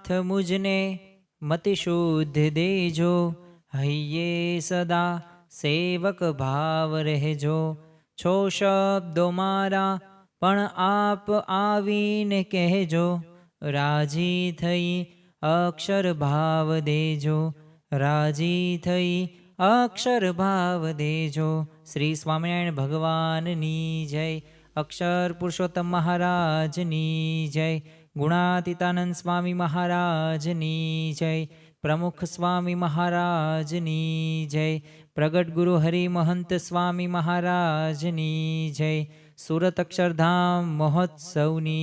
नाथ मुझने मति शुद्ध देजो, हइये सदा सेवक भाव रहजो। छो शब्दो मारा पण आप आवीने कहजो, राजी थई अक्षर भाव देजो, राजी थई अक्षर भाव देजो। श्री स्वामिनारायण भगवाननी जय। अक्षर पुरुषोत्तम महाराजनी जय। गुणातीतानंद स्वामी महाराजनी जय। प्रमुख स्वामी महाराजनी जय। प्रगट गुरु हरि महंत स्वामी महाराजनी जय। सूरत अक्षरधाम महोत्सवनी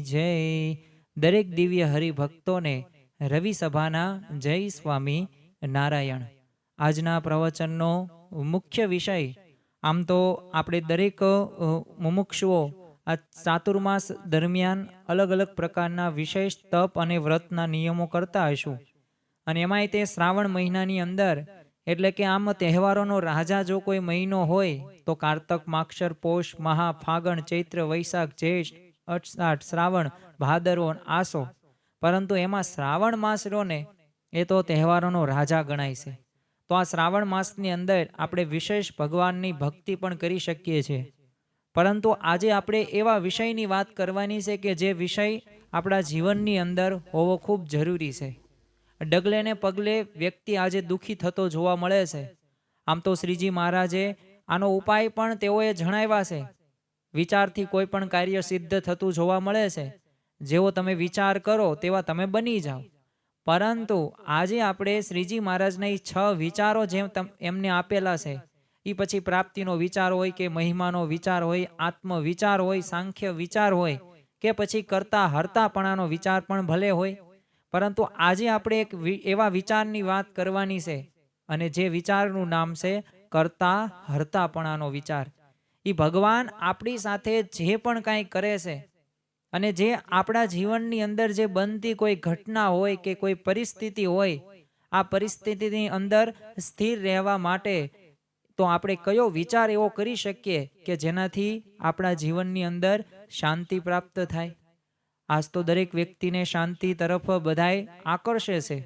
जय। दरेक दिव्य हरिभक्तों ने रवि सभाना जय स्वामी नारायण। આજના પ્રવચનનો મુખ્ય વિષય, આમ તો આપણે દરેક મુમુક્ષુઓ આ ચાતુર્માસ દરમિયાન અલગ અલગ પ્રકારના વિશેષ તપ અને વ્રતના નિયમો કરતા હશું, અને એમાંય તે શ્રાવણ મહિનાની અંદર, એટલે કે આમ તહેવારોનો રાજા જો કોઈ મહિનો હોય તો કારતક, માક્ષર, પોષ, મહા, ફાગણ, ચૈત્ર, વૈશાખ, જ્યેષ્ઠ, અષાઢ, શ્રાવણ, ભાદરવો, આસો. પરંતુ એમાં શ્રાવણ માસ રહ્યો ને એ તો તહેવારોનો રાજા ગણાય છે. તો આ શ્રાવણ માસની અંદર આપણે વિશેષ ભગવાનની ભક્તિ પણ કરી શકીએ છીએ. પરંતુ આજે આપણે એવા વિષયની વાત કરવાની છે કે જે વિષય આપણા જીવનની અંદર હોવો ખૂબ જરૂરી છે. ડગલે ને પગલે વ્યક્તિ આજે દુઃખી થતો જોવા મળે છે. આમ તો શ્રીજી મહારાજે આનો ઉપાય પણ તેઓએ જણાવ્યા છે. વિચારથી કોઈ પણ કાર્ય સિદ્ધ થતું જોવા મળે છે. જેવો તમે વિચાર કરો તેવા તમે બની જાઓ. પરંતુ આજે આપણે શ્રીજી મહારાજના એ 6 વિચારો જેમ એમને આપેલા છે, એ પછી પ્રાપ્તિનો વિચાર હોય કે મહિમાનો વિચાર હોય, આત્મ વિચાર હોય, સાંખ્ય વિચાર હોય કે પછી કરતા હરતાપણાનો વિચાર પણ ભલે હોય, પરંતુ આજે આપણે એક એવા વિચારની વાત કરવાની છે, અને જે વિચારનું નામ છે કરતા હરતાપણાનો વિચાર. એ ભગવાન આપણી સાથે જે પણ કાંઈ કરે છે, અને જે આપણા જીવનની અંદર જે બનતી કોઈ ઘટના હોય કે કોઈ પરિસ્થિતિ હોય, આ પરિસ્થિતિની અંદર સ્થિર રહેવા માટે તો આપણે કયો વિચાર એવો કરી શકીએ કે જેનાથી આપણા જીવનની અંદર શાંતિ પ્રાપ્ત થાય. આજ તો દરેક વ્યક્તિને શાંતિ તરફ બધાય આકર્ષે છે.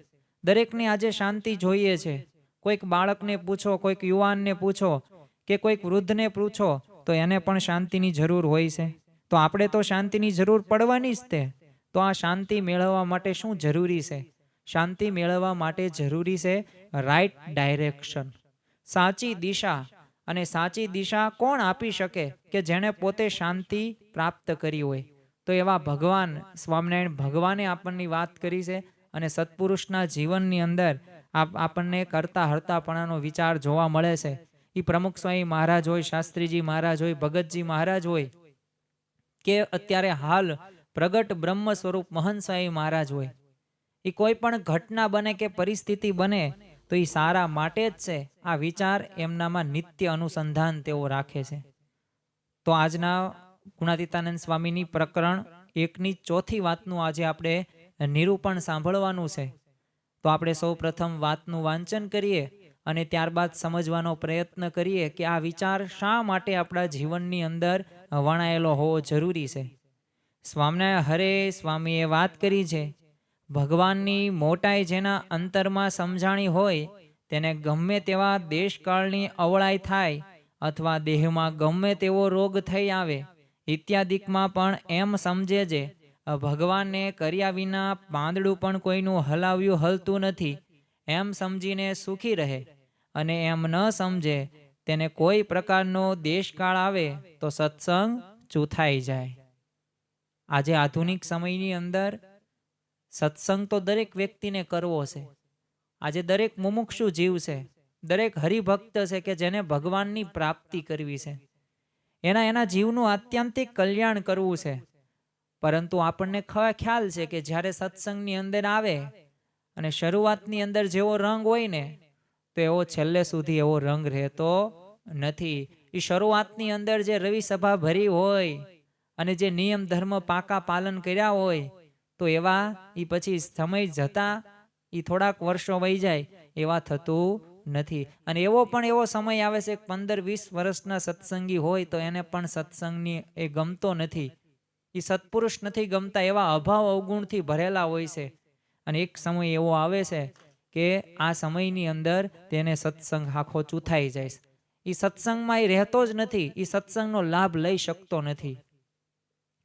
દરેકને આજે શાંતિ જોઈએ છે. કોઈક બાળકને પૂછો, કોઈક યુવાનને પૂછો કે કોઈક વૃદ્ધને પૂછો તો એને પણ શાંતિની જરૂર હોય છે. તો આપણે તો શાંતિની જરૂર પડવાની જ તે. તો આ શાંતિ મેળવવા માટે શું જરૂરી છે? શાંતિ મેળવવા માટે જરૂરી છે રાઈટ ડાયરેક્શન, સાચી દિશા. અને સાચી દિશા કોણ આપી શકે કે જેણે પોતે શાંતિ પ્રાપ્ત કરી હોય? તો એવા ભગવાન સ્વામિનારાયણ ભગવાને આપણની વાત કરી છે. અને સત્પુરુષના જીવનની અંદર આપણને કરતા હરતાપણાનો વિચાર જોવા મળે છે. એ પ્રમુખ સ્વામી મહારાજ હોય, શાસ્ત્રીજી મહારાજ હોય, ભગતજી મહારાજ હોય, કે અત્યારે હાલ પ્રગટ બ્રહ્મ સ્વરૂપ મહંત સ્વામી મહારાજ હોય. એ કોઈ પણ ઘટના બને કે પરિસ્થિતિ બને તો એ સારા માટે જ છે. આ વિચાર એમનામાં નિત્ય અનુસંધાન તેઓ રાખે છે. તો આજના ગુણાતીતાનંદ સ્વામીની પ્રકરણ 1ની 4થી વાતનું આજે આપણે નિરૂપણ સાંભળવાનું છે. તો આપણે સૌ પ્રથમ વાતનું વાંચન કરીએ અને ત્યારબાદ સમજવાનો પ્રયત્ન કરીએ કે આ વિચાર શા માટે આપણા જીવનની અંદર વણાયેલો હોવો જરૂરી છે. સ્વામિનારાયણ હરે સ્વામીએ વાત કરી છે, ભગવાનની મોટાઈ જેના અંતરમાં સમજાણી હોય તેને ગમે તેવા દેશકાળની અવળાઈ થાય અથવા દેહમાં ગમે તેવો રોગ થઈ આવે ઇત્યાદિકમાં પણ એમ સમજે છે ભગવાનને કર્યા વિના પાંદડું પણ કોઈનું હલાવ્યું હલતું નથી, એમ સમજીને સુખી રહે. અને એમ ન સમજે તેને કોઈ પ્રકારનો દેશકાળ આવે તો સત્સંગ ચૂથાઈ જાય. આજે આધુનિક સમયની અંદર સત્સંગ તો દરેક વ્યક્તિને કરવો છે. આજે દરેક મુમુક્ષુ જીવ છે, દરેક હરિભક્ત છે કે જેને ભગવાનની પ્રાપ્તિ કરવી છે, એના જીવનું આત્યંતિક કલ્યાણ કરવું છે. પરંતુ આપણને ખ્યાલ છે કે જ્યારે સત્સંગની અંદર આવે અને શરૂઆતની અંદર જેવો રંગ હોય ને તો એવો છેલ્લે સુધી એવો રંગ રહેતો નથી. એ શરૂઆતની અંદર જે રવિ સભા ભરી હોય અને જે નિયમ ધર્મ પાકા પાલન કર્યા હોય તો એવા એ પછી સમય જતા એ થોડાક વર્ષો વહી જાય એવા થતું નથી. અને એવો પણ એવો સમય આવે છે 15-20 વર્ષના સત્સંગી હોય તો એને પણ સત્સંગની એ ગમતો નથી, એ સત્પુરુષ નથી ગમતા, એવા અભાવ અવગુણથી ભરેલા હોય છે. અને એક સમય એવો આવે છે કે આ સમયની અંદર તેને સત્સંગ આખો ચૂથાઈ જાય. એ સત્સંગમાં એ રહેતો જ નથી, એ સત્સંગનો લાભ લઈ શકતો નથી.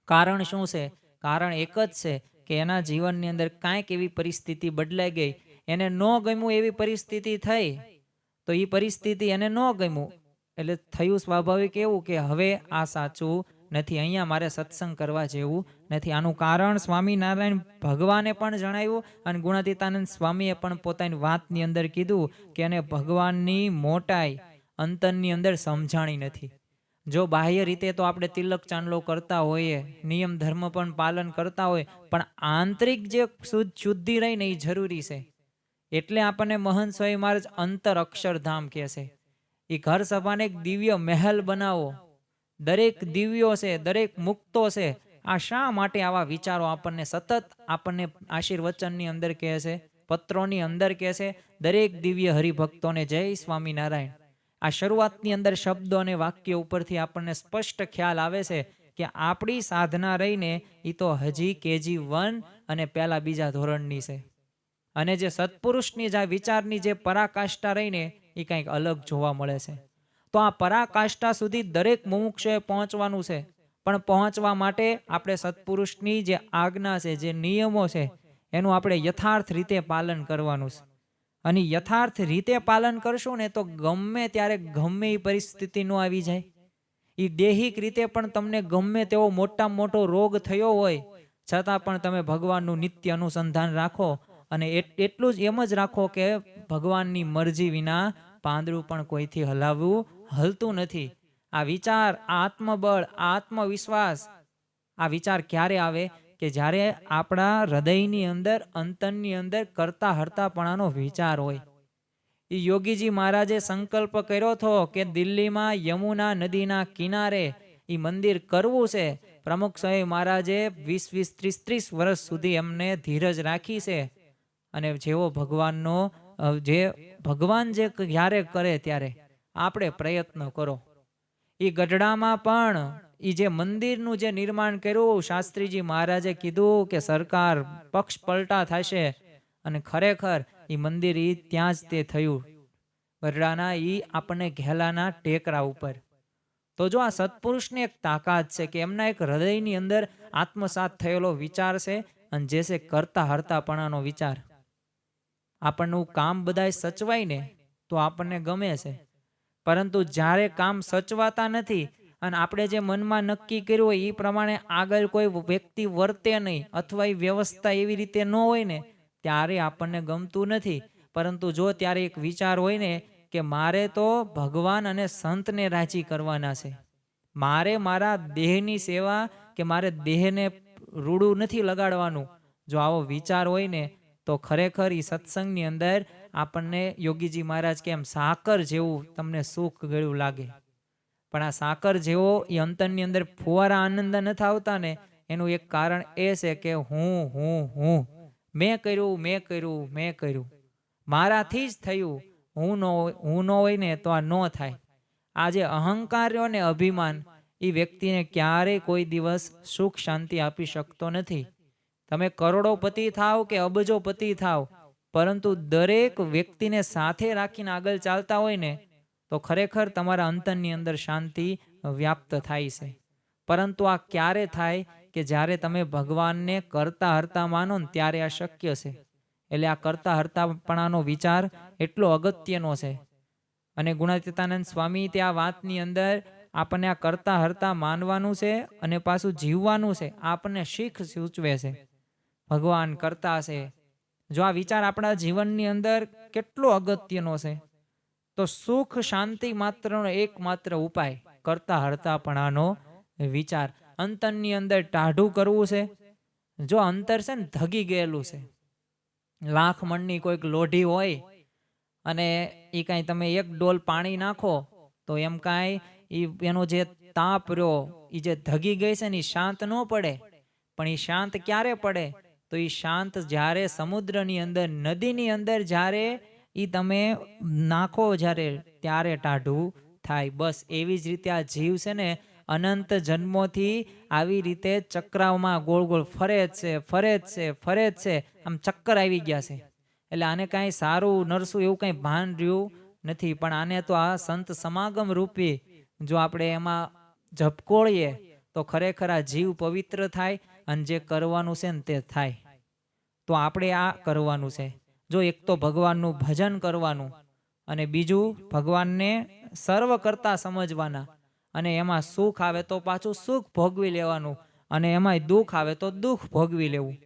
કારણ શું છે? કારણ એક જ છે કે એના જીવનની અંદર કાંઈક એવી પરિસ્થિતિ બદલાઈ ગઈ, એને ન ગમ્યું એવી પરિસ્થિતિ થઈ, તો એ પરિસ્થિતિ એને ન ગમ્યું એટલે થયું સ્વાભાવિક એવું કે હવે આ સાચું નથી, અહીંયા મારે સત્સંગ કરવા જેવું નથી. આનું કારણ સ્વામિનારાયણ ભગવાને પણ જણાવ્યું અને ગુણાતીતાનંદ સ્વામીએ પણ પોતાની વાતની અંદર કીધું કે એને ભગવાનની મોટાઈ અંતરની અંદર સમજાણી નથી. જો બાહ્ય રીતે તો આપણે તિલક ચાંદલો કરતા હોઈએ, નિયમ ધર્મ પણ પાલન કરતા હોય, પણ આંતરિક જે શુદ્ધિ રહી ને એ જરૂરી છે. એટલે આપણને મહંત સ્વામી મહારાજ અંતર અક્ષરધામ કહે છે. એ ઘર સભાને એક દિવ્ય મહેલ બનાવો. દરેક દિવ્યો છે, દરેક મુક્તો છે. આ શા માટે આવા વિચારો આપણને સતત આપણને આશીર્વચનની અંદર કહે છે, પત્રોની અંદર કહે છે. દરેક દિવ્ય હરિભક્તોને જય સ્વામિનારાયણ. આ શરૂઆતની અંદર શબ્દો અને વાક્ય ઉપરથી આપણને સ્પષ્ટ ખ્યાલ આવે છે કે આપણી સાધના રહીને એ તો હજી KG1 અને પહેલા બીજા ધોરણની છે. અને જે સત્પુરુષની જે વિચારની જે પરાકાષ્ઠા રહીને એ કંઈક અલગ જોવા મળે છે. તો આ પરાકાષ્ઠા સુધી દરેક મુમુક્ષુએ પહોંચવાનું છે. પણ પહોંચવા માટે આપણે સત્પુરુષની જે આજ્ઞા છે, જે નિયમો છે, એનું આપણે યથાર્થ રીતે પાલન કરવાનું છે. અને યથાર્થ રીતે પાલન કરશું ને તો ગમે ત્યારે ગમે એ પરિસ્થિતિ નો આવી જાય. એ દેહિક રીતે પણ તમને ગમે તેવો મોટામાં મોટો રોગ થયો હોય છતાં પણ તમે ભગવાનનું નિત્ય અનુસંધાન રાખો અને એટલું જ એમ જ રાખો કે ભગવાનની મરજી વિના પાંદડું પણ કોઈથી હલાવવું હલતું નથી. આ વિચાર, આ આત્મબળ, આ આત્મવિશ્વાસ, આ વિચાર ક્યારે આવે કે જ્યારે આપણા હૃદયની અંદર, અંતરની અંદર કરતા હરતાપણાનો વિચાર હોય. એ યોગીજી મહારાજે સંકલ્પ કર્યો હતો કે દિલ્હીમાં યમુના નદીના કિનારે એ મંદિર કરવું છે. પ્રમુખ સ્વામી મહારાજે 20-20, 30-30 વર્ષ સુધી એમને ધીરજ રાખી છે. અને જેવો ભગવાનનો ભગવાન જે જ્યારે કરે ત્યારે આપણે પ્રયત્ન કરો. એ ગઢડામાં પણ એ જે મંદિરનું જે નિર્માણ કર્યું, શાસ્ત્રીજી મહારાજે કીધું કે સરકાર પક્ષ પલટા થશે અને ખરેખર એ મંદિર ત્યાં જ તે થયું, ગઢડાના આપણને ઘેલાના ટેકરા ઉપર. તો જો આ સત્પુરુષની એક તાકાત છે કે એમના એક હૃદયની અંદર આત્મસાત થયેલો વિચાર છે અને જે છે કરતા હરતાપણાનો વિચાર. આપણનું કામ બધાય સચવાય ને તો આપણને ગમે છે, પરંતુ જ્યારે કામ સચવાતા નથી અને આપણે જે મનમાં નક્કી કર્યું હોય એ પ્રમાણે આગળ કોઈ વ્યક્તિ વર્તે નહીં અથવા એ વ્યવસ્થા એવી રીતે ન હોય ને ત્યારે આપણને ગમતું નથી. પરંતુ જો ત્યારે એક વિચાર હોય ને કે મારે તો ભગવાન અને સંતને રાજી કરવાના છે, મારે મારા દેહની સેવા કે મારે દેહને રૂડું નથી લગાડવાનું, જો આવો વિચાર હોય ને તો ખરેખર એ સત્સંગની અંદર આપણને યોગીજી મહારાજ કેમ સાકર જેવું તમને સુખ ગળ્યું લાગે. પણ આ સાકર જેવો એ અંતરની અંદર ફુવારા આનંદ નથી આવતા ને એનું એક કારણ એ છે કે હું મેં કર્યું, મારાથી જ થયું, હું ન હોય ને તો આ ન થાય. આ જે અહંકાર ને અભિમાન એ વ્યક્તિને ક્યારેય કોઈ દિવસ સુખ શાંતિ આપી શકતો નથી. તમે કરોડોપતિ થાવ કે અબજોપતિ થાવ, પરંતુ દરેક વ્યક્તિને સાથે રાખીને આગળ ચાલતા હોય ને તો ખરેખર તમારા અંતરની અંદર શાંતિ વ્યાપ્ત થાય છે. પરંતુ આ ક્યારે થાય કે જ્યારે તમે ભગવાનને કરતા હરતા માનો ને ત્યારે આ શક્ય છે. એટલે આ કરતા હરતાપણાનો વિચાર એટલો અગત્યનો છે. અને ગુણાતીતાનંદ સ્વામી તે આ વાતની અંદર આપણને આ કરતા હરતા માનવાનું છે અને પાછું જીવવાનું છે. આપણને શીખ સૂચવે છે. ભગવાન કરતા છે. જો આ વિચાર આપણા જીવનની અંદર કેટલો અગત્યનો છે તો સુખ શાંતિ માત્રનો એકમાત્ર ઉપાય કરતા હરતાપણાનો વિચાર. અંતરની અંદર ટાઢું કરવું છે. જો અંતર છે ને ધગી ગયેલું છે, લાખ મણની કોઈક લોઢી હોય અને એ કાંઈ તમે એક ડોલ પાણી નાખો તો એમ કાંઈ એનો જે તાપ રહ્યો એ જે ધગી ગઈ છે ને એ શાંત ન પડે. પણ એ શાંત ક્યારે પડે તો એ શાંત જ્યારે સમુદ્રની અંદર, નદીની અંદર જ્યારે એ તમે નાખો જ્યારે ત્યારે ટાઢું થાય. બસ એવી જ રીતે આ જીવ છે ને અનંત જન્મોથી આવી રીતે ચક્રામાં ગોળ ગોળ ફરે જ છે, ફરે જ છે, ફરે જ છે, આમ ચક્કર આવી ગયા છે. એટલે આને કાંઈ સારું નરસું એવું કાંઈ ભાન રહ્યું નથી. પણ આને તો આ સંત સમાગમ રૂપી જો આપણે એમાં ઝપકોળીએ તો ખરેખર આ જીવ પવિત્ર થાય અને જે કરવાનું છે ને તે થાય. તો આપણે આ કરવાનું છે. જો એક તો ભગવાનનું ભજન કરવાનું અને બીજું ભગવાનને સર્વ કરતા સમજવાના, અને એમાં સુખ આવે તો પાછું સુખ ભોગવી લેવાનું, અને એમાંય દુઃખ આવે તો દુઃખ ભોગવી લેવું.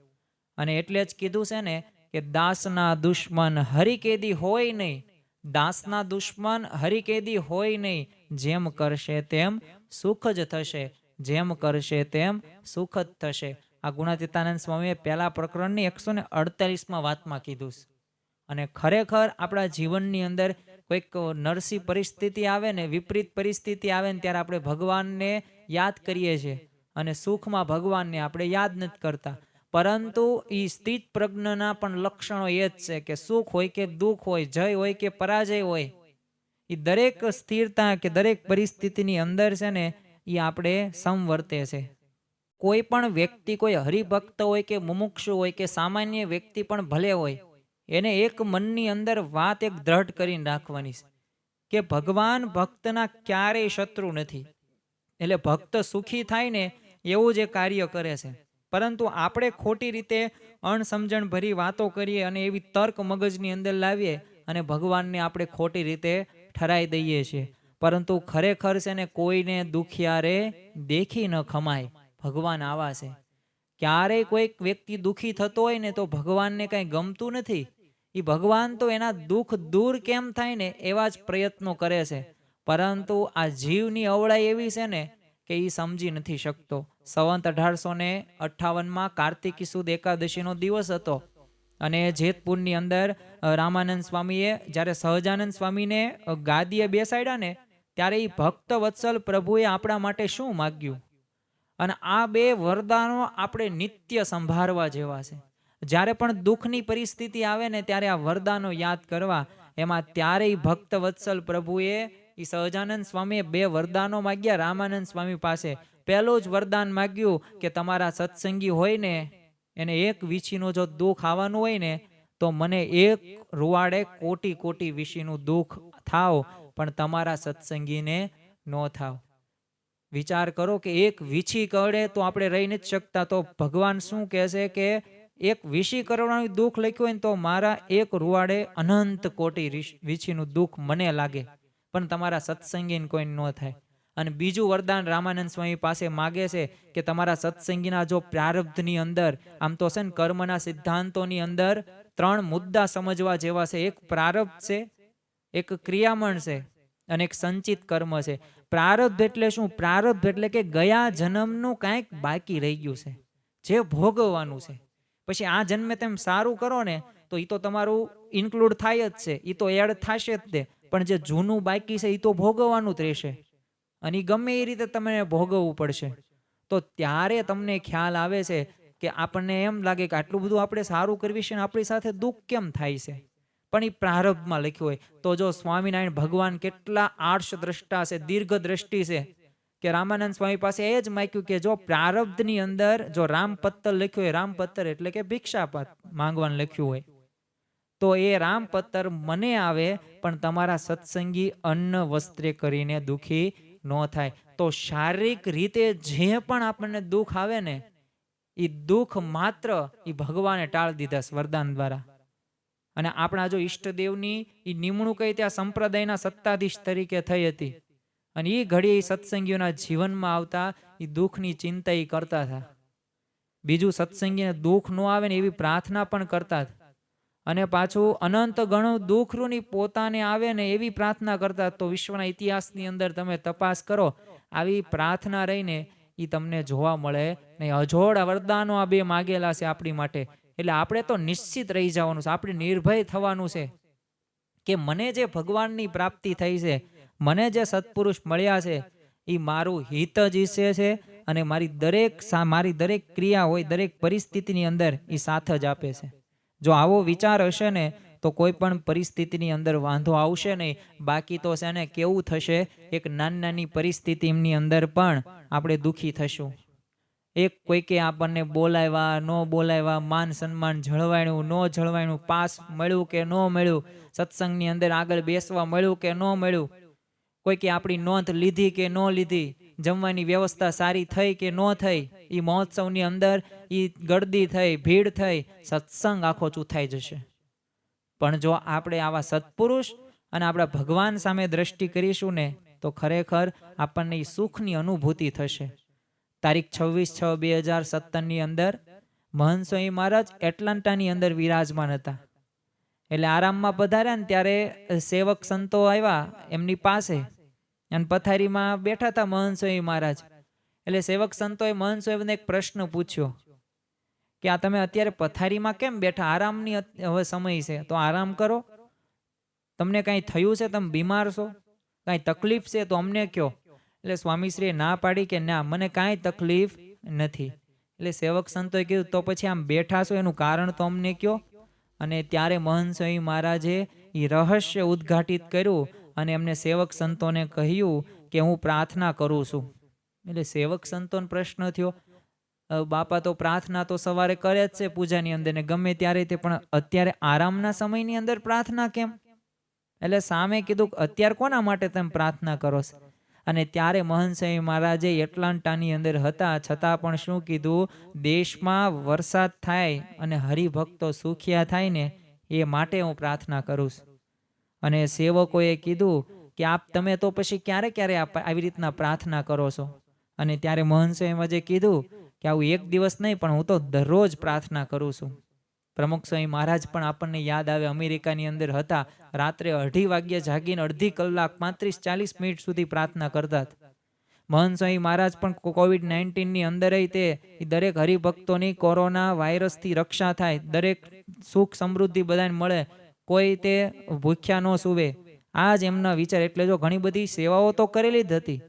અને એટલે જ કીધું છે ને કે દાસના દુશ્મન હરિકેદી હોય નહીં, દાસના દુશ્મન હરિકેદી હોય નહીં, જેમ કરશે તેમ સુખ જ થશે, જેમ કરશે તેમ સુખ જ થશે. આ ગુણાતીતાનંદ સ્વામીએ પહેલા પ્રકરણની 148માં વાતમાં કીધું છે. અને ખરેખર આપણા જીવનની અંદર કોઈક નરસી પરિસ્થિતિ આવે ને, વિપરીત પરિસ્થિતિ આવે ને, ત્યારે આપણે ભગવાનને યાદ કરીએ છીએ, અને સુખમાં ભગવાનને આપણે યાદ નથી કરતા. પરંતુ એ સ્થિત પ્રજ્ઞના પણ લક્ષણો એ જ છે કે સુખ હોય કે દુઃખ હોય, જય હોય કે પરાજય હોય, એ દરેક સ્થિરતા કે દરેક પરિસ્થિતિની અંદર છે ને એ આપણે સમવર્તે છે. કોઈ પણ વ્યક્તિ, કોઈ હરિભક્ત હોય કે મુમુક્ષુ હોય કે સામાન્ય વ્યક્તિ પણ ભલે હોય, એને એક મનની અંદર વાત એક દ્રઢ કરીને રાખવાની છે કે ભગવાન ભક્તના ક્યારેય શત્રુ નથી. એટલે ભક્ત સુખી થાય ને એવું જે કાર્ય કરે છે. પરંતુ આપણે ખોટી રીતે અણસમજણ ભરી વાતો કરીએ અને એવી તર્ક મગજની અંદર લાવીએ અને ભગવાનને આપણે ખોટી રીતે ઠરાઈ દઈએ છીએ. પરંતુ ખરેખર છે ને કોઈને દુખિયારે દેખી ન ખમાય. ભગવાન આવા છે. ક્યારેય કોઈક વ્યક્તિ દુખી થતો હોય ને તો ભગવાનને કાંઈ ગમતું નથી. એ ભગવાન તો એના દુઃખ દૂર કેમ થાય ને એવા જ પ્રયત્નો કરે છે. પરંતુ આ જીવની અવળાઈ એવી છે ને કે એ સમજી નથી શકતો. સંવત 1858માં કાર્તિકી સુદ એકાદશીનો દિવસ હતો, અને જેતપુરની અંદર રામાનંદ સ્વામીએ જ્યારે સહજાનંદ સ્વામીને ગાદીએ બેસાડ્યા ને ત્યારે એ ભક્ત વત્સલ પ્રભુએ આપણા માટે શું માગ્યું. અને આ બે વરદાનો આપણે નિત્ય સંભાળવા જેવા છે. જ્યારે પણ દુઃખની પરિસ્થિતિ આવે ને ત્યારે આ વરદાનો યાદ કરવા. એમાં ત્યારેય ભક્ત વત્સલ પ્રભુએ એ સહજાનંદ સ્વામીએ બે વરદાનો માગ્યા રામાનંદ સ્વામી પાસે. પહેલું જ વરદાન માગ્યું કે તમારા સત્સંગી હોય ને એને એક વીછીનું જો દુઃખ આવવાનું હોય ને તો મને એક રૂવાડે કોટી કોટી વીછીનું દુઃખ થાવ, પણ તમારા સત્સંગીને ન થાવ. વિચાર કરો કે એક વીછી કરડે તો આપણે રહી નથી શકતા, તો ભગવાન શું કહે છે કે એક વીછી કરવાનું દુઃખ લખ્યું હોય ને તો મારા એક રૂવાડે અનંત કોટી વીછીનું દુઃખ મને લાગે, પણ તમારા સત્સંગીને કોઈ ન થાય. અને બીજું વરદાન રામાનંદ સ્વામી પાસે માગે છે કે તમારા સત્સંગીના જો પ્રારબ્ધની અંદર, આમ તો છે ને કર્મના સિદ્ધાંતોની અંદર 3 મુદ્દા સમજવા જેવા છે. એક પ્રારબ્ધ છે, એક ક્રિયામણ છે, અને એક સંચિત કર્મ છે. પ્રારબ્ધ એટલે શું? પ્રારબ્ધ એટલે કે ગયા જન્મનું કાંઈક બાકી રહી ગયું છે, જે ભોગવવાનું છે. પછી આ જન્મે તેમ સારું કરો ને તો એ તો તમારું ઇન્ક્લુડ થાય જ છે, એ તો એડ થશે જ તે. પણ જે જૂનું બાકી છે એ તો ભોગવવાનું જ રહેશે, અને ગમે એ રીતે તમને ભોગવવું પડશે. તો ત્યારે તમને ખ્યાલ આવે છે કે આપણને એમ લાગે કે આટલું બધું આપણે સારું કરવી છે ને આપણી સાથે દુઃખ કેમ થાય છે. પણ એ પ્રારબ્ધમાં લખ્યું હોય. તો જો સ્વામિનારાયણ ભગવાન કેટલા આર્ષ દ્રષ્ટા છે, દીર્ઘ દ્રષ્ટિ છે, કે રામાનંદ સ્વામી પાસે એ જ માગ્યું કે જો પ્રારબ્ધની અંદર જો રામપત્તર લખ્યું હોય, રામપત્તર એટલે કે ભિક્ષાપાત માંગવાનું લખ્યું હોય, તો એ રામપત્તર મને આવે પણ તમારા સત્સંગી અન્ન વસ્ત્રે કરીને દુઃખી ન થાય. તો શારીરિક રીતે જે પણ આપણને દુઃખ આવે ને એ દુઃખ માત્ર એ ભગવાને ટાળી દીધા વરદાન દ્વારા. અને આપણા જો ઈષ્ટદેવની એ નિમણૂક કઈ ત્યાં સંપ્રદાયના સત્તાધીશ તરીકે થઈ હતી, અને એ ઘડી સત્સંગીઓના જીવનમાં આવતા એ દુઃખની ચિંતા એ કરતા હતા. બીજું સત્સંગીને દુઃખ ન આવે ને એવી પ્રાર્થના પણ કરતા હતા. અને પાછું અનંત ઘણું દુઃખરૂની પોતાને આવે ને એવી પ્રાર્થના કરતા. તો વિશ્વના ઇતિહાસની અંદર તમે તપાસ કરો, આવી પ્રાર્થના રહીને એ તમને જોવા મળે નહીં. અજોડ વરદાનો આ બે માગેલા છે આપણી માટે. એટલે આપણે તો નિશ્ચિત રહી જવાનું છે, આપણે નિર્ભય થવાનું છે કે મને જે ભગવાનની પ્રાપ્તિ થઈ છે, મને જે સત્પુરુષ મળ્યા છે એ મારું હિત જ ઈચ્છે છે, અને મારી દરેક ક્રિયા હોય, દરેક પરિસ્થિતિની અંદર એ સાથ જ આપે છે. જો આવો વિચાર હશે ને તો તો કોઈ પણ પરિસ્થિતિની અંદર વાંધો આવશે નહીં. બાકી તો છે ને કેવું થશે, એક નાની નાની પરિસ્થિતિની અંદર પણ આપણે દુઃખી થશું. એક કોઈકે આપણને બોલાવ્યા ન બોલાવ્યા, માન સન્માન જળવાયું ન જળવાયું, પાસ મળ્યું કે ન મળ્યું, સત્સંગની અંદર આગળ બેસવા મળ્યું કે ન મળ્યું, કોઈકે આપણી નોંધ લીધી કે ન લીધી, જમવાની વ્યવસ્થા સારી થઈ કે ન થઈ, એ મહોત્સવની અંદર એ ગળદી થઈ, ભીડ થઈ, સત્સંગ આખો ચૂથાઈ જશે. પણ જો આપણે આવા સત્પુરુષ અને આપણા ભગવાન સામે દ્રષ્ટિ કરીશું ને તો ખરેખર આપણને એ સુખની અનુભૂતિ થશે. તારીખ 26/6/2017 અંદર મહંત સ્વામી મહારાજ એટલાન્ટાની અંદર વિરાજમાન હતા. એટલે આરામમાં પધાર્યા ને ત્યારે સેવક સંતો આવ્યા એમની પાસે અને પથારીમાં બેઠા હતા મહંત સ્વામી મહારાજ. એટલે સેવક સંતોએ મહંત સ્વામીને એક પ્રશ્ન પૂછ્યો કે આ તમે અત્યારે પથારીમાં કેમ બેઠા, આરામની હવે સમય છે તો આરામ કરો, તમને કાંઈ થયું છે, તમે બીમાર છો, કાંઈ તકલીફ છે તો અમને કહો. એટલે સ્વામીશ્રીએ ના પાડી કે ના, મને કાંઈ તકલીફ નથી. એટલે સેવક સંતોએ કીધું તો પછી આમ બેઠા છો એનું કારણ તો અમને કહો. અને ત્યારે મહંત સ્વામી મહારાજે એ રહસ્ય ઉદ્ઘાટિત કર્યું અને એમને સેવક સંતોને કહ્યું કે હું પ્રાર્થના કરું છું. એટલે સેવક સંતોને પ્રશ્ન થયો, બાપા તો પ્રાર્થના તો સવારે કરે જ છે પૂજાની અંદર ને ગમે ત્યારે તે, પણ અત્યારે આરામના સમયની અંદર પ્રાર્થના કેમ? એટલે સામે કીધું અત્યારે કોના માટે તમે પ્રાર્થના કરો છો? અને ત્યારે મહંત સ્વામી મહારાજે એટલાન્ટાની અંદર હતા છતાં પણ શું કીધું, દેશમાં વરસાદ થાય અને હરિભક્તો સુખિયા થાય ને એ માટે હું પ્રાર્થના કરું છું. અને સેવકોએ કીધું કે આપ તમે તો પછી ક્યારે ક્યારે આવી રીતના પ્રાર્થના કરો છો? અને ત્યારે મહંત સ્વામી મહારાજે કીધું કે આવું એક દિવસ નહીં પણ હું તો દરરોજ પ્રાર્થના કરું છું. પ્રમુખ સ્વામી મહારાજ પણ આપણને યાદ આવે, અમેરિકાની અંદર હતા, રાત્રે 2:30 વાગ્યે જાગીને અડધી કલાક 35-40 મિનિટ સુધી પ્રાર્થના કરતા હતા. મહંત સ્વામી મહારાજ પણ COVID-19ની અંદર તે દરેક હરિભક્તોની કોરોના વાયરસથી રક્ષા થાય, દરેક સુખ સમૃદ્ધિ બધાને મળે, કોઈ તે ભૂખ્યા ન સૂવે, આ જ એમના વિચાર. એટલે જો ઘણી બધી સેવાઓ તો કરેલી જ હતી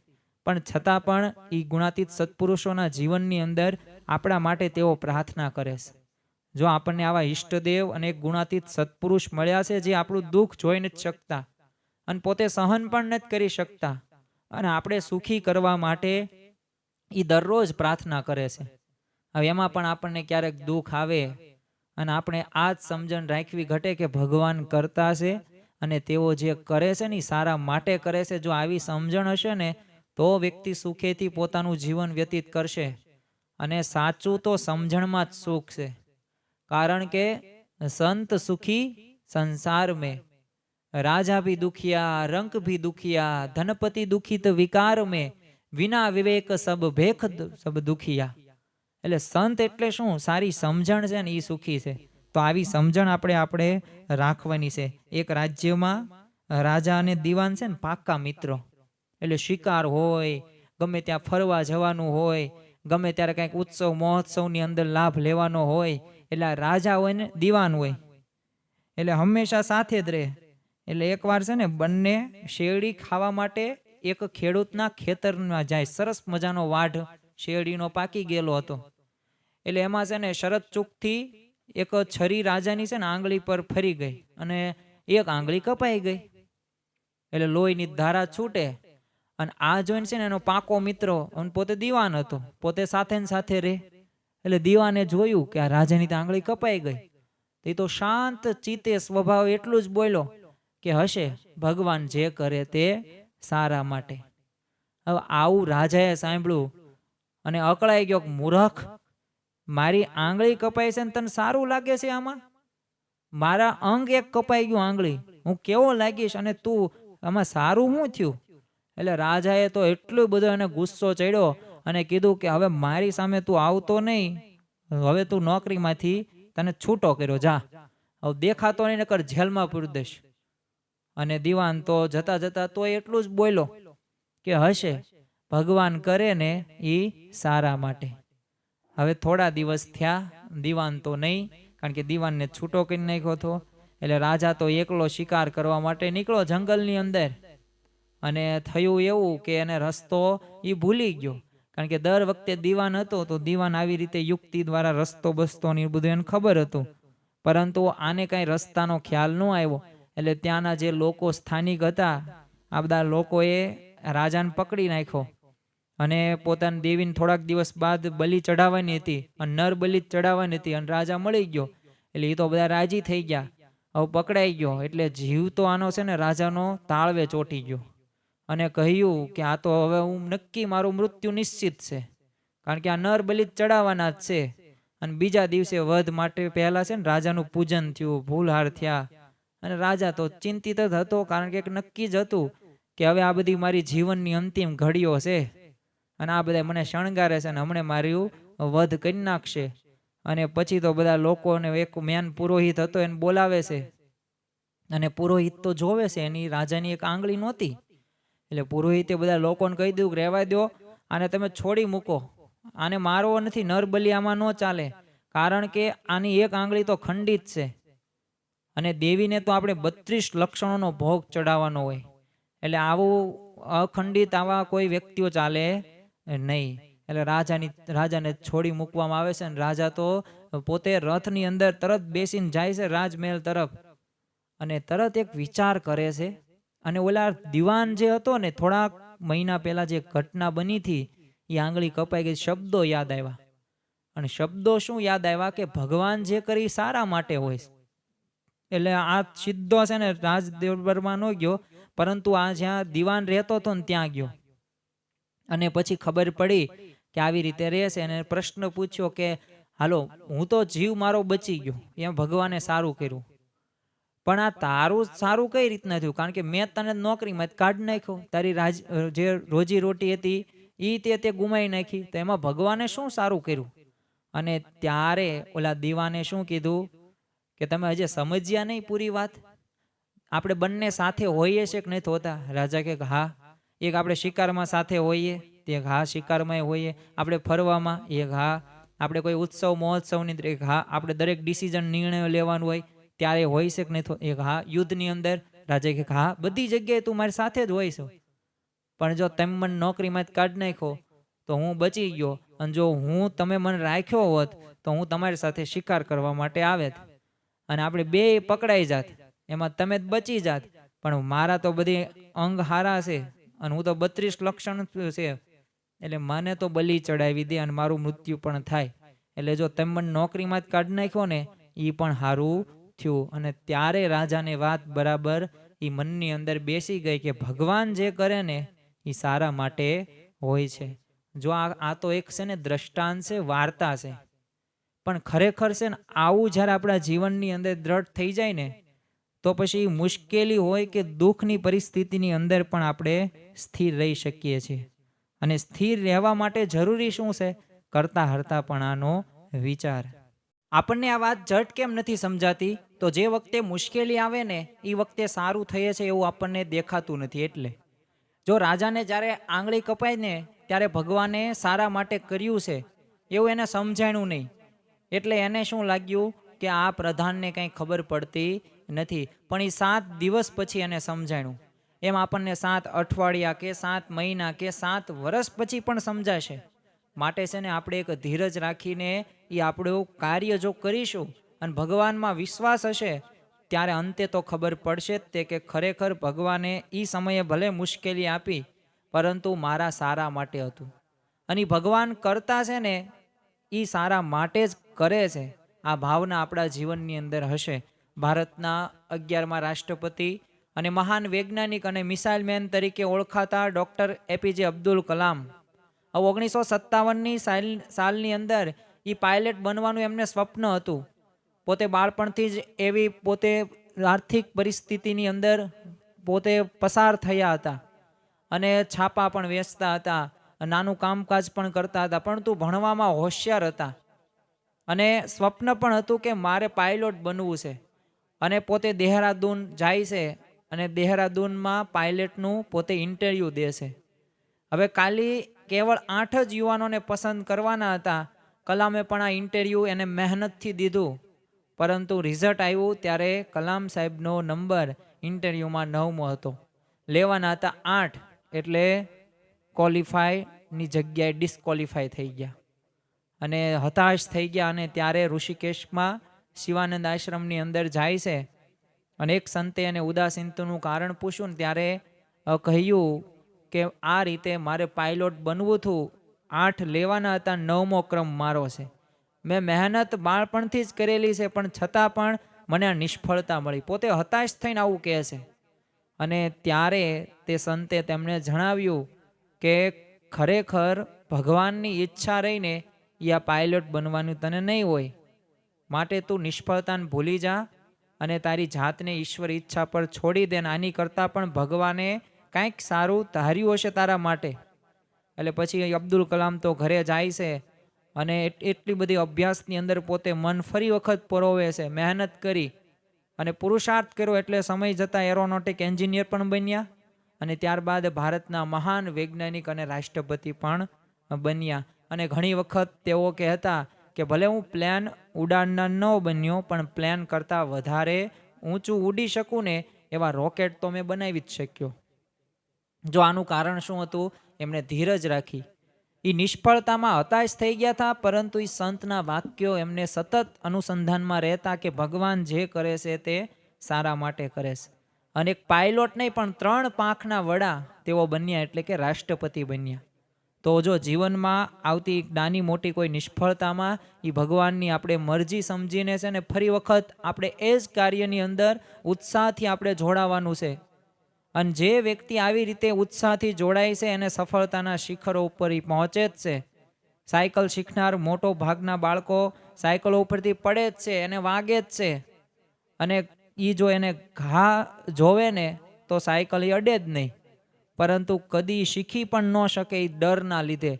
પણ છતાં પણ એ ગુણાતીત સત્પુરુષોના જીવનની અંદર આપણા માટે તેઓ પ્રાર્થના કરે છે. જો આપણને આવા ઈષ્ટદેવ અને ગુણાતીત સત્પુરુષ મળ્યા છે જે આપણું દુઃખ જોઈ નથી શકતા અને પોતે સહન પણ નથી કરી શકતા અને આપણે સુખી કરવા માટે એ દરરોજ પ્રાર્થના કરે છે. હવે એમાં પણ આપણને ક્યારેક દુઃખ આવે અને આપણે આ જ સમજણ રાખવી ઘટે કે ભગવાન કરતા છે અને તેઓ જે કરે છે ને સારા માટે કરે છે. જો આવી સમજણ હશે ને તો વ્યક્તિ સુખેથી પોતાનું જીવન વ્યતીત કરશે. અને સાચું તો સમજણમાં જ સુખ છે, કારણ કે સંત સુખી સંસાર મેં, રાજા ભી દુખિયા, રંક ભી દુખિયા, ધનપતિ દુખિત વિકાર મેં, વિના વિવેક સબ ભેખ સબ દુખિયા. એટલે સંત એટલે શું? સારી સમજણ છે ને એ સુખી છે. તો આવી સમજણ આપણે રાખવાની છે. એક રાજ્યમાં રાજા અને દીવાન છે ને પાક્કા મિત્રો. એટલે શિકાર હોય, ગમે ત્યાં ફરવા જવાનું હોય, ગમે ત્યારે કંઈક ઉત્સવ મહોત્સવની અંદર લાભ લેવાનો હોય, એટલે રાજા હોય ને દીવાન હોય એટલે હંમેશા સાથે જ રહે. એટલે એકવાર છે ને બંને શેરડી ખાવા માટે એક ખેડૂતના ખેતરમાં જાય. સરસ મજાનો વાઢ શેરડીનો પાકી ગયેલો હતો. એટલે એમાં છે ને શરત ચૂકથી એક છરી રાજાની છે ને આંગળી પર ફરી ગઈ અને એક આંગળી કપાઈ ગઈ. એટલે લોહીની ધારા છૂટે અને આ જોઈને છે ને એનો પાકો મિત્ર પોતે દીવાન હતો, પોતે સાથે ને સાથે રહે. એટલે દીવાને જોયું કે આ રાજાની આંગળી કપાઈ ગઈ. એ તો શાંત ચિત્તે સ્વભાવ એટલું જ બોલ્યો કે હશે, ભગવાન જે કરે તે સારા માટે. હવે આવું રાજાએ સાંભળ્યું અને અકળાઈ ગયો, મૂર્ખ, મારી આંગળી કપાઈ છે ને તને સારું લાગે છે? આમાં મારા અંગ એક કપાઈ ગયું આંગળી, હું કેવો લાગીશ અને તું આમાં સારું શું થયું? એટલે રાજાએ તો એટલું બધો એને ગુસ્સો ચડ્યો અને કીધું કે હવે મારી સામે તું આવતો નહીં, હવે તું નોકરીમાંથી તને છૂટો કર્યો, જા, હવે દેખાતો નહીં નકર જેલમાં પૂરી દઈશ. અને દીવાન તો જતા જતા તો એટલું જ બોલ્યો કે હશે, ભગવાન કરે ને એ સારા માટે. હવે થોડા દિવસ થયા, દીવાન તો નહીં, કારણ કે દીવાનને છૂટો કરી નાખ્યો હતો. એટલે રાજા તો એકલો શિકાર કરવા માટે નીકળો જંગલની અંદર. અને થયું એવું કે એને રસ્તો એ ભૂલી ગયો, કારણ કે દર વખતે દીવાન હતો તો દીવાન આવી રીતે યુક્તિ દ્વારા રસ્તો બસતો ને એ બધું એને ખબર હતું. પરંતુ આને કાંઈ રસ્તાનો ખ્યાલ ન આવ્યો. એટલે ત્યાંના જે લોકો સ્થાનિક હતા, આ બધા લોકોએ રાજાને પકડી નાખ્યો અને પોતાની દેવીને થોડાક દિવસ બાદ બલિ ચડાવવાની હતી અને નર બલિ ચડાવવાની હતી અને રાજા મળી ગયો. એટલે એ તો બધા રાજી થઈ ગયા. હવે પકડાઈ ગયો એટલે જીવ તો આનો છે ને રાજાનો તાળવે ચોંટી ગયો અને કહ્યું કે આ તો હવે હું નક્કી મારું મૃત્યુ નિશ્ચિત છે, કારણ કે આ નર બલિ ચડાવવાના જ છે. અને બીજા દિવસે વધ માટે પહેલા છે ને રાજાનું પૂજન થયું, ફૂલહાર થયા અને રાજા તો ચિંતિત જ હતો, કારણ કે એક નક્કી જ હતું કે હવે આ બધી મારી જીવનની અંતિમ ઘડીઓ છે અને આ બધા મને શણગારે છે અને હમણે મારું વધ કરી નાખશે. અને પછી તો બધા લોકોને એક મેન પુરોહિત હતો એને બોલાવે છે અને પુરોહિત તો જોવે છે એની રાજાની એક આંગળી નહોતી. એટલે પુરોહિતે બધા લોકોને કહી દીધું કે રહેવા દો, આને તમે છોડી મૂકો, આને મારવો નથી, નરબલી આમાં ન ચાલે, કારણ કે આની એક આંગળી તો ખંડિત છે અને દેવીને તો આપણે 32 લક્ષણોનો ભોગ ચડાવવાનો હોય. એટલે આવું અખંડિત આવા કોઈ વ્યક્તિઓ ચાલે નહીં. એટલે રાજાને છોડી મૂકવામાં આવે છે અને રાજા તો પોતે રથની અંદર તરત બેસીને જાય છે રાજમહેલ તરફ અને તરત એક વિચાર કરે છે. અને ઓલા દિવાન જે હતો ને, થોડાક મહિના પહેલા જે ઘટના બની હતી, એ આંગળી કપાઈ ગઈ, શબ્દો યાદ આવ્યા. અને શબ્દો શું યાદ આવ્યા કે ભગવાન જે કરી સારા માટે હોય. એટલે આ સીધો છે ને રાજ દરબારમાં ન ગયો, પરંતુ આ જ્યાં દિવાન રહેતો હતો ને ત્યાં ગયો અને પછી ખબર પડી કે આવી રીતે રહેશે. અને પ્રશ્ન પૂછ્યો કે હાલો, હું તો જીવ મારો બચી ગયો, એમ ભગવાને સારું કર્યું, પણ આ તારું સારું કઈ રીતના થયું? કારણ કે મેં તને નોકરીમાં કાઢી નાખ્યો, તારી જે રોજી રોટી હતી એ તે ગુમાવી નાખી, તો એમાં ભગવાને શું સારું કર્યું? અને ત્યારે ઓલા દીવાને શું કીધું કે તમે હજી સમજ્યા નહીં પૂરી વાત. આપણે બંને સાથે હોઈએ છે કે નથી હોતા? રાજા કે હા. એક આપણે શિકારમાં સાથે હોઈએ, તે હા શિકારમાં હોઈએ, આપણે ફરવામાં એક હા, આપણે કોઈ ઉત્સવ મહોત્સવની એક હા, આપણે દરેક ડિસિઝન નિર્ણયો લેવાનું હોય ત્યારે હોય છે કે નહીં? એક હા. યુદ્ધની અંદર રાજા કે હા, બધી જગ્યાએ તું મારી સાથે જ હોય છે, પણ જો તમે મને નોકરીમાં જ કાઢી નાખો તો હું બચી ગયો, અને જો તમે મને રાખ્યો હોત તો હું તમારી સાથે શિકાર કરવા માટે આવેત અને આપણે બે પકડાઈ જાત, એમાં તમે જ બચી જાત. પણ મારા તો બધી અંગ હારા છે અને હું તો 32 લક્ષણ છે, એટલે મને તો બલિ ચડાવી દે અને મારું મૃત્યુ પણ થાય. એટલે જો તમે મને નોકરીમાં જ કાઢી નાખ્યો ને, એ પણ સારું થયું. અને ત્યારે રાજાને વાત બરાબર એ મનની અંદર બેસી ગઈ કે ભગવાન જે કરે ને એ સારા માટે હોય છે. જો આ તો એક છે ને દ્રષ્ટાંત છે, વાર્તા છે, પણ ખરેખર છે ને આવું જ્યારે આપણા જીવનની અંદર દ્રઢ થઈ જાય ને, તો પછી મુશ્કેલી હોય કે દુઃખની પરિસ્થિતિની અંદર પણ આપણે સ્થિર રહી શકીએ છીએ. અને સ્થિર રહેવા માટે જરૂરી શું છે? કરતા હરતાપણાનો વિચાર. આપણને આ વાત જટ કેમ નથી સમજાતી? તો જે વખતે મુશ્કેલી આવે ને એ વખતે સારું થયે છે એવું આપણને દેખાતું નથી. એટલે જો રાજાને જ્યારે આંગળી કપાય ને ત્યારે ભગવાને સારા માટે કર્યું છે એવું એને સમજાણું નહીં. એટલે એને શું લાગ્યું કે આ પ્રધાનને કંઈ ખબર પડતી નથી. પણ એ 7 દિવસ પછી એને સમજાણું. એમ આપણને 7 અઠવાડિયા કે 7 મહિના કે 7 વર્ષ પછી પણ સમજાશે. માટે છે ને આપણે એક ધીરજ રાખીને એ આપણું કાર્ય જો કરીશું અને ભગવાનમાં વિશ્વાસ હશે, ત્યારે અંતે તો ખબર પડશે જ તે કે ખરેખર ભગવાને એ સમયે ભલે મુશ્કેલી આપી, પરંતુ મારા સારા માટે હતું. અને ભગવાન કરતા છે ને એ સારા માટે જ કરે છે. આ ભાવના આપણા જીવનની અંદર હશે. ભારતના 11મા રાષ્ટ્રપતિ અને મહાન વૈજ્ઞાનિક અને મિસાઇલ મેન તરીકે ઓળખાતા ડૉક્ટર APJ અબ્દુલ કલામ 1957ની સાલની અંદર એ પાયલટ બનવાનું એમને સ્વપ્ન હતું. પોતે બાળપણથી જ એવી પોતે આર્થિક પરિસ્થિતિની અંદર પોતે પસાર થયા હતા અને છાપા પણ વેચતા હતા, નાનું કામકાજ પણ કરતા હતા, પરંતુ ભણવામાં હોશિયાર હતા અને સ્વપ્ન પણ હતું કે મારે પાયલોટ બનવું છે. અને પોતે દેહરાદૂન જાય છે અને દેહરાદૂનમાં પાયલટનું પોતે ઇન્ટરવ્યૂ દે છે. હવે કેવળ 8 જ યુવાનોને પસંદ કરવાના હતા. કલામે પણ આ ઇન્ટરવ્યૂ એને મહેનતથી દીધું, પરંતુ રિઝલ્ટ આવ્યું ત્યારે કલામ સાહેબનો નંબર ઇન્ટરવ્યૂમાં 9મો હતો. લેવાના હતા 8, એટલે ક્વોલિફાયની જગ્યાએ ડિસ્ક્વોલિફાય થઈ ગયા અને હતાશ થઈ ગયા. અને ત્યારે ઋષિકેશમાં શિવાનંદ આશ્રમની અંદર જાય છે અને એક સંતે એને ઉદાસીનતાનું કારણ પૂછ્યું ને ત્યારે કહ્યું કે આ રીતે મારે પાયલોટ બનવું હતું, 8 લેવાના હતા, 9મો ક્રમ મારો છે. મેં મહેનત બાળપણથી જ કરેલી છે, પણ છતાં પણ મને આ નિષ્ફળતા મળી. પોતે હતાશ થઈને આવું કહે છે. અને ત્યારે તે સંતે તેમને જણાવ્યું કે ખરેખર ભગવાનની ઈચ્છા રહીને એ આ પાયલોટ બનવાનું તને નહીં હોય, માટે તું નિષ્ફળતાને ભૂલી જા અને તારી જાતને ઈશ્વર ઈચ્છા પર છોડી દે. આની કરતાં પણ ભગવાને કાંઈક સારું ધાર્યું હશે તારા માટે. એટલે પછી અબ્દુલ કલામ તો ઘરે જાય છે અને એટલી બધી અભ્યાસની અંદર પોતે મન ફરી વખત પરોવે છે, મહેનત કરી અને પુરુષાર્થ કર્યો, એટલે સમય જતાં એરોનોટિક એન્જિનિયર પણ બન્યા અને ત્યારબાદ ભારતના મહાન વૈજ્ઞાનિક અને રાષ્ટ્રપતિ પણ બન્યા. અને ઘણી વખત તેઓ કહેતા કે ભલે હું પ્લેન ઉડાડનાર ન બન્યો, પણ પ્લેન કરતાં વધારે ઊંચું ઉડી શકું ને એવા રોકેટ તો મેં બનાવી જ શક્યો. જો આનું કારણ શું હતું? એમણે ધીરજ રાખી. એ નિષ્ફળતામાં હતાશ થઈ ગયા હતા, પરંતુ એ સંતના વાક્યો એમને સતત અનુસંધાનમાં રહેતા કે ભગવાન જે કરે છે તે સારા માટે કરે છે. અને એક પાયલોટ નહીં પણ 3 પાંખના વડા તેઓ બન્યા, એટલે કે રાષ્ટ્રપતિ બન્યા. તો જો જીવનમાં આવતી નાની મોટી કોઈ નિષ્ફળતામાં એ ભગવાનની આપણે મરજી સમજીને છે ને ફરી વખત આપણે એ જ કાર્યની અંદર ઉત્સાહથી આપણે જોડાવાનું છે. અને જે વ્યક્તિ આવી રીતે ઉત્સાહથી જોડાય છે એને સફળતાના શિખરો ઉપર પહોંચે જ છે. સાયકલ શીખનાર મોટો ભાગના બાળકો સાયકલો ઉપરથી પડે જ છે, એને વાગે જ છે. અને એ જો એને ઘા જોવે ને તો સાયકલ એ અડે જ નહીં, પરંતુ કદી શીખી પણ ન શકે એ ડરના લીધે.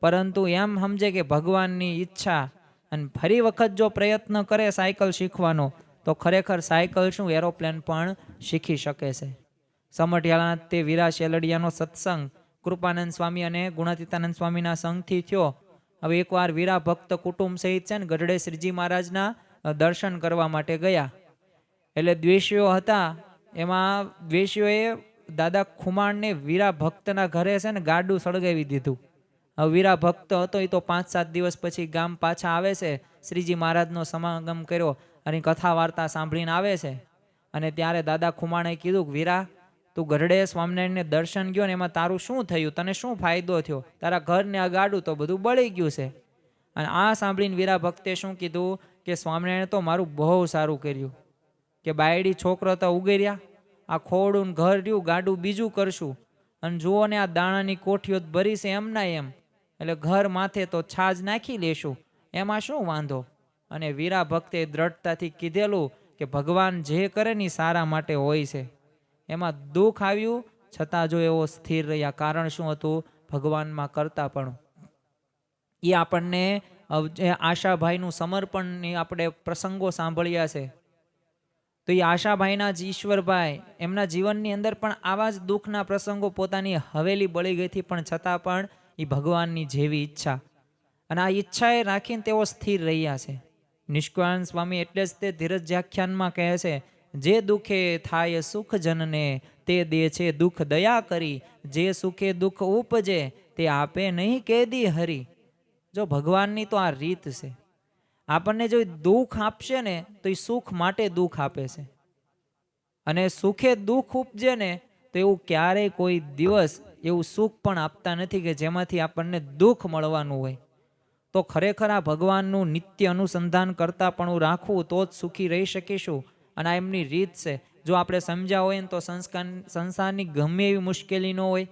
પરંતુ એમ સમજે કે ભગવાનની ઈચ્છા, અને ફરી વખત જો પ્રયત્ન કરે સાયકલ શીખવાનો તો ખરેખર સાયકલ શું એરોપ્લેન પણ શીખી શકે છે. સમઢિયાળાના તે વીરા શેલડિયાનો સત્સંગ કૃપાનંદ સ્વામી અને ગુણાતીતાનંદ સ્વામીના સંઘથી થયો. હવે એકવાર વીરા ભક્ત કુટુંબ સહિત છે ને ગઢડે શ્રીજી મહારાજના દર્શન કરવા માટે ગયા. એટલે દ્વેષીઓ હતા, એમાં દ્વેષીઓએ દાદા ખુમાણને વીરા ભક્તના ઘરે છે ને ગાડું સળગાવી દીધું. હવે વીરા ભક્ત હતો એ તો 5-7 દિવસ પછી ગામ પાછા આવે છે, શ્રીજી મહારાજનો સમાગમ કર્યો અને કથા વાર્તા સાંભળીને આવે છે. અને ત્યારે દાદા ખુમાણે કીધું કે વીરા, તું ગઢડે સ્વામિનારાયણને દર્શન ગયો ને એમાં તારું શું થયું? તને શું ફાયદો થયો? તારા ઘરને આ ગાડું તો બધું બળી ગયું છે. અને આ સાંભળીને વીરા ભક્તે શું કીધું કે સ્વામિનારાયણે તો મારું બહુ સારું કર્યું કે બાયડી છોકરો તો ઉગર્યા, આ ખોડું ઘર રહ્યું, ગાડું બીજું કરશું, અને જુઓ ને આ દાણાની કોઠીઓ ભરી છે એમના એમ, એટલે ઘર માથે તો છાજ નાખી લેશું, એમાં શું વાંધો? અને વીરા ભક્તે દ્રઢતાથી કીધેલું કે ભગવાન જે કરે ને સારા માટે હોય છે. એમાં દુઃખ આવ્યું છતાં જો એવો સ્થિર રહ્યા. કારણ શું હતું? ભગવાનમાં કરતાપણું. એ આપણને આશાભાઈનું સમર્પણની આપણે પ્રસંગો સાંભળ્યા છે. તો એ આશાભાઈના જ ઈશ્વરભાઈ એમના જીવનની અંદર પણ આવા જ દુઃખના પ્રસંગો, પોતાની હવેલી બળી ગઈ હતી પણ છતાં પણ એ ભગવાનની જેવી ઈચ્છા, અને આ ઈચ્છાએ રાખીને તેઓ સ્થિર રહ્યા છે. નિષ્કુળાનંદ સ્વામી એટલે જ તે ધીરજ્યાખ્યાનમાં કહે છે, જે દુઃખે થાય સુખ જનને તે દે છે દુઃખ દયા કરી, જે સુખે દુઃખ ઉપજે તે આપે નહીં કેદી હરી. જો ભગવાનની તો આ રીત છે. આપણને જો દુઃખ આપશે ને તો એ સુખ માટે દુઃખ આપે છે, અને સુખે દુઃખ ઉપજે ને તો એવું ક્યારેય કોઈ દિવસ એવું સુખ પણ આપતા નથી કે જેમાંથી આપણને દુઃખ મળવાનું હોય. તો ખરેખર આ ભગવાનનું નિત્ય અનુસંધાન કરતા પણ રાખવું તો જ સુખી રહી શકીશું. અને આ એમની રીત છે. જો આપણે સમજ્યા હોય ને તો સંસારની ગમે એવી મુશ્કેલી ન હોય.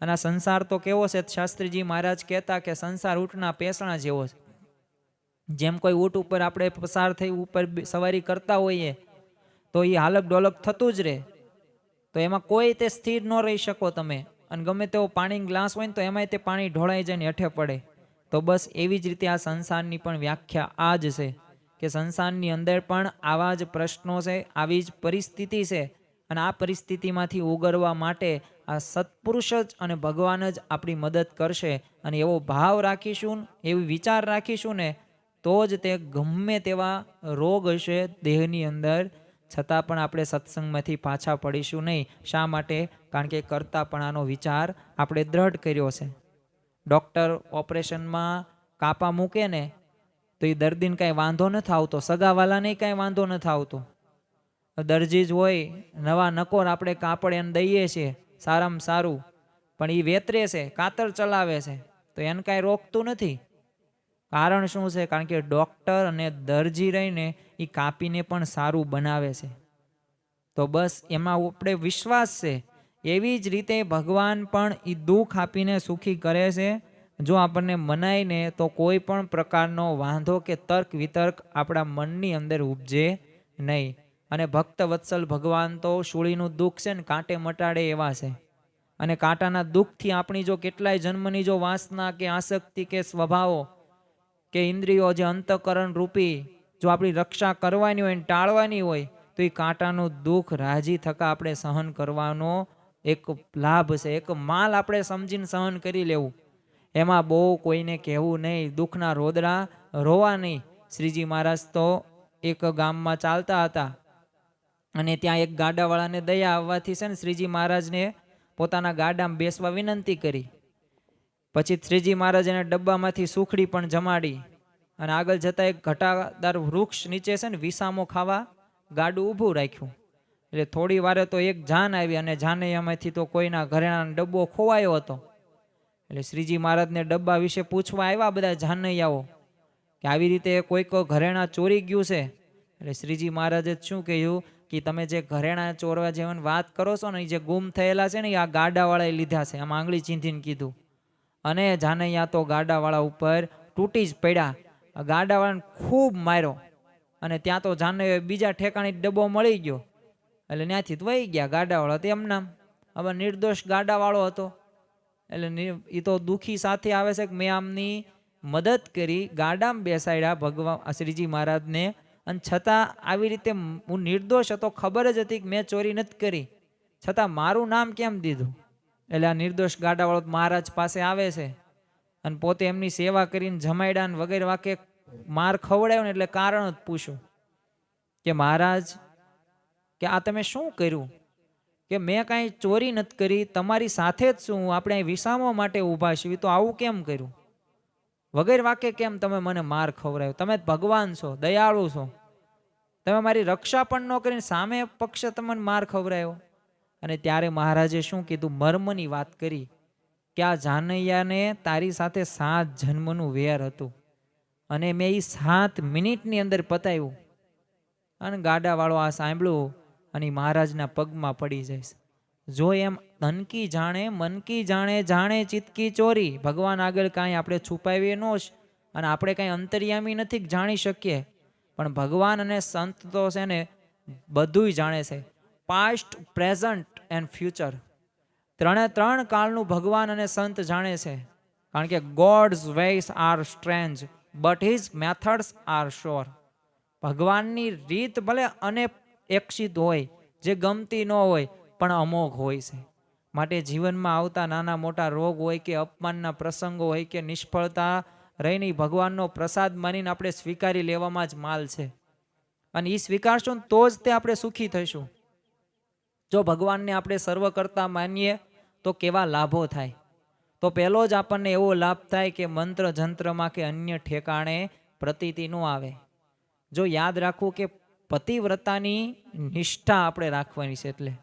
અને આ સંસાર તો કેવો છે? શાસ્ત્રીજી મહારાજ કહેતા કે સંસાર ઊંટના પેસણા જેવો છે. જેમ કોઈ ઊંટ ઉપર આપણે પસાર થઈ ઉપર સવારી કરતા હોઈએ તો એ હાલક ડોલક થતું જ રહે, તો એમાં કોઈ તે સ્થિર ન રહી શકો તમે. અને ગમે તેવો પાણીનો ગ્લાસ હોય ને તો એમાંય તે પાણી ઢોળાઈ જાય ને હેઠે પડે. તો બસ એવી જ રીતે આ સંસારની પણ વ્યાખ્યા આ જ છે કે સંસારની અંદર પણ આવા જ પ્રશ્નો છે, આવી જ પરિસ્થિતિ છે. અને આ પરિસ્થિતિમાંથી ઉગરવા માટે આ સત્પુરુષ જ અને ભગવાન જ આપણી મદદ કરશે. અને એવો ભાવ રાખીશું, એવી વિચાર રાખીશું ને તો જ તે ગમે તેવા રોગ હશે દેહની અંદર, છતાં પણ આપણે સત્સંગમાંથી પાછા પડીશું નહીં. શા માટે? કારણ કે કરતાપણાનો વિચાર આપણે દ્રઢ કર્યો છે. ડૉક્ટર ઓપરેશનમાં કાપા મૂકે ને તો એ દર્દીને કાંઈ વાંધો નથી આવતો, સગાવાલાને કાંઈ વાંધો નથી આવતો. દરજી જ હોય, નવા નકોર આપણે કાપડ એને દઈએ છીએ સારામાં સારું, પણ એ વેતરે છે, કાતર ચલાવે છે, તો એને કાંઈ રોકતું નથી. કારણ શું છે? કારણ કે ડૉક્ટર અને દરજી રહીને એ કાપીને પણ સારું બનાવે છે. તો બસ એમાં આપણે વિશ્વાસ છે. એવી જ રીતે ભગવાન પણ એ દુઃખ આપીને સુખી કરે છે. જો આપણને મનાઈને તો કોઈ પણ પ્રકારનો વાંધો કે તર્ક વિતર્ક આપણા મનની અંદર ઉપજે નહીં. અને ભક્ત વત્સલ ભગવાન તો શૂળીનું દુઃખ છે ને કાંટે મટાડે એવા છે. અને કાંટાના દુઃખથી આપણી જો કેટલાય જન્મની જો વાસના કે આસક્તિ કે સ્વભાવો કે ઇન્દ્રિયો જે અંતઃકરણ રૂપી જો આપણી રક્ષા કરવાની હોય, ટાળવાની હોય, તો એ કાંટાનું દુઃખ રાજી થકા આપણે સહન કરવાનો એક લાભ છે, એક માલ આપણે સમજીને સહન કરી લેવું. એમાં બહુ કોઈને કહેવું નહીં, દુઃખના રોદડા રોવા નહીં. શ્રીજી મહારાજ તો એક ગામમાં ચાલતા હતા અને ત્યાં એક ગાડાવાળાને દયા આવવાથી છે ને શ્રીજી મહારાજને પોતાના ગાડામાં બેસવા વિનંતી કરી. પછી શ્રીજી મહારાજ એને ડબ્બામાંથી સુખડી પણ જમાડી અને આગળ જતા એક ઘટાદાર વૃક્ષ નીચે છે ને વિસામો ખાવા ગાડું ઊભું રાખ્યું. એટલે થોડી વારે તો એક જાન આવી અને જાનૈયામાંથી તો કોઈના ઘરેણાનો ડબ્બો ખોવાયો હતો. એટલે શ્રીજી મહારાજને ડબ્બા વિશે પૂછવા આવ્યા બધા જાનૈયાઓ કે આવી રીતે કોઈક ઘરેણા ચોરી ગયું છે. એટલે શ્રીજી મહારાજે શું કહ્યું કે તમે જે ઘરેણા ચોરવા જેવાની વાત કરો છો ને, એ જે ગુમ થયેલા છે ને, એ આ ગાડાવાળાએ લીધા છે. આમ આંગળી ચીંધીને કીધું. અને જાનૈયા તો ગાડાવાળા ઉપર તૂટી જ પડ્યા, ગાડાવાળાને ખૂબ માર્યો. અને ત્યાં તો જાનૈયા બીજા ઠેકાણે ડબ્બો મળી ગયો. એટલે ત્યાંથી તો વહી ગયા ગાડાવાળા. તો એમના હવે નિર્દોષ ગાડાવાળો હતો. એટલે એ તો દુઃખી સાથે આવે છે કે મેં આમની મદદ કરી, ગાડામાં બેસાડ્યા ભગવાન શ્રીજી મહારાજને, અને છતાં આવી રીતે હું નિર્દોષ હતો, ખબર જ હતી કે મેં ચોરી નથી કરી, છતાં મારું નામ કેમ દીધું? એટલે આ નિર્દોષ ગાડાવાળો મહારાજ પાસે આવે છે અને પોતે એમની સેવા કરીને જમાડ્યા ને વગેરે વાકે માર ખવડાવ્યો ને એટલે કારણ જ પૂછ્યું કે મહારાજ કે આ તમે શું કર્યું? કે મેં કાંઈ ચોરી નથી કરી, તમારી સાથે જ છું, આપણે અહીં વિસામો માટે ઊભા છીએ, તો આવું કેમ કર્યું? વગેરે વાકે કેમ તમે મને માર ખવડાવ્યો? તમે ભગવાન છો, દયાળુ છો, તમે મારી રક્ષા પણ ન કરીને સામે પક્ષે તમને માર ખવડાવ્યો. અને ત્યારે મહારાજે શું કીધું? મર્મની વાત કરી કે આ જાનૈયાને તારી સાથે 7 જન્મનું વેર હતું અને મેં એ 7 મિનિટની અંદર પતાવ્યું. અને ગાડાવાળો આ સાંભળ્યું અને મહારાજના પગમાં પડી જાય. જો એમ ધનકી જાણે મનકી જાણે, જાણે ચિતકી ચોરી. ભગવાન આગળ કાંઈ આપણે છુપાવીએ ન જ, અને આપણે કાંઈ અંતર્યામી નથી જાણી શકીએ, પણ ભગવાન અને સંત તો છે ને બધુંય જાણે છે. પાસ્ટ, પ્રેઝન્ટ એન્ડ ફ્યુચર, 3 કાળનું ભગવાન અને સંત જાણે છે. કારણ કે God's ways are strange but his methods are sure. ભગવાનની રીત ભલે અનેક્ષિત હોય, જે ગમતી ન હોય, પણ અમોઘ હોય છે. માટે જીવનમાં આવતા નાના મોટા રોગ હોય કે અપમાનના પ્રસંગો હોય કે નિષ્ફળતા રહીને ભગવાનનો પ્રસાદ માનીને આપણે સ્વીકારી લેવામાં જ માલ છે. અને એ સ્વીકારશું તો જ તે આપણે સુખી થઈશું. જો ભગવાનને આપણે સર્વ કરતા માનીએ તો કેવા લાભો થાય? તો પહેલો જ આપણને એવો લાભ થાય કે મંત્ર જંત્રમાં કે અન્ય ઠેકાણે પ્રતીતિ ન આવે. જો યાદ રાખવું કે પતિવ્રતાની નિષ્ઠા આપણે રાખવાની છે. એટલે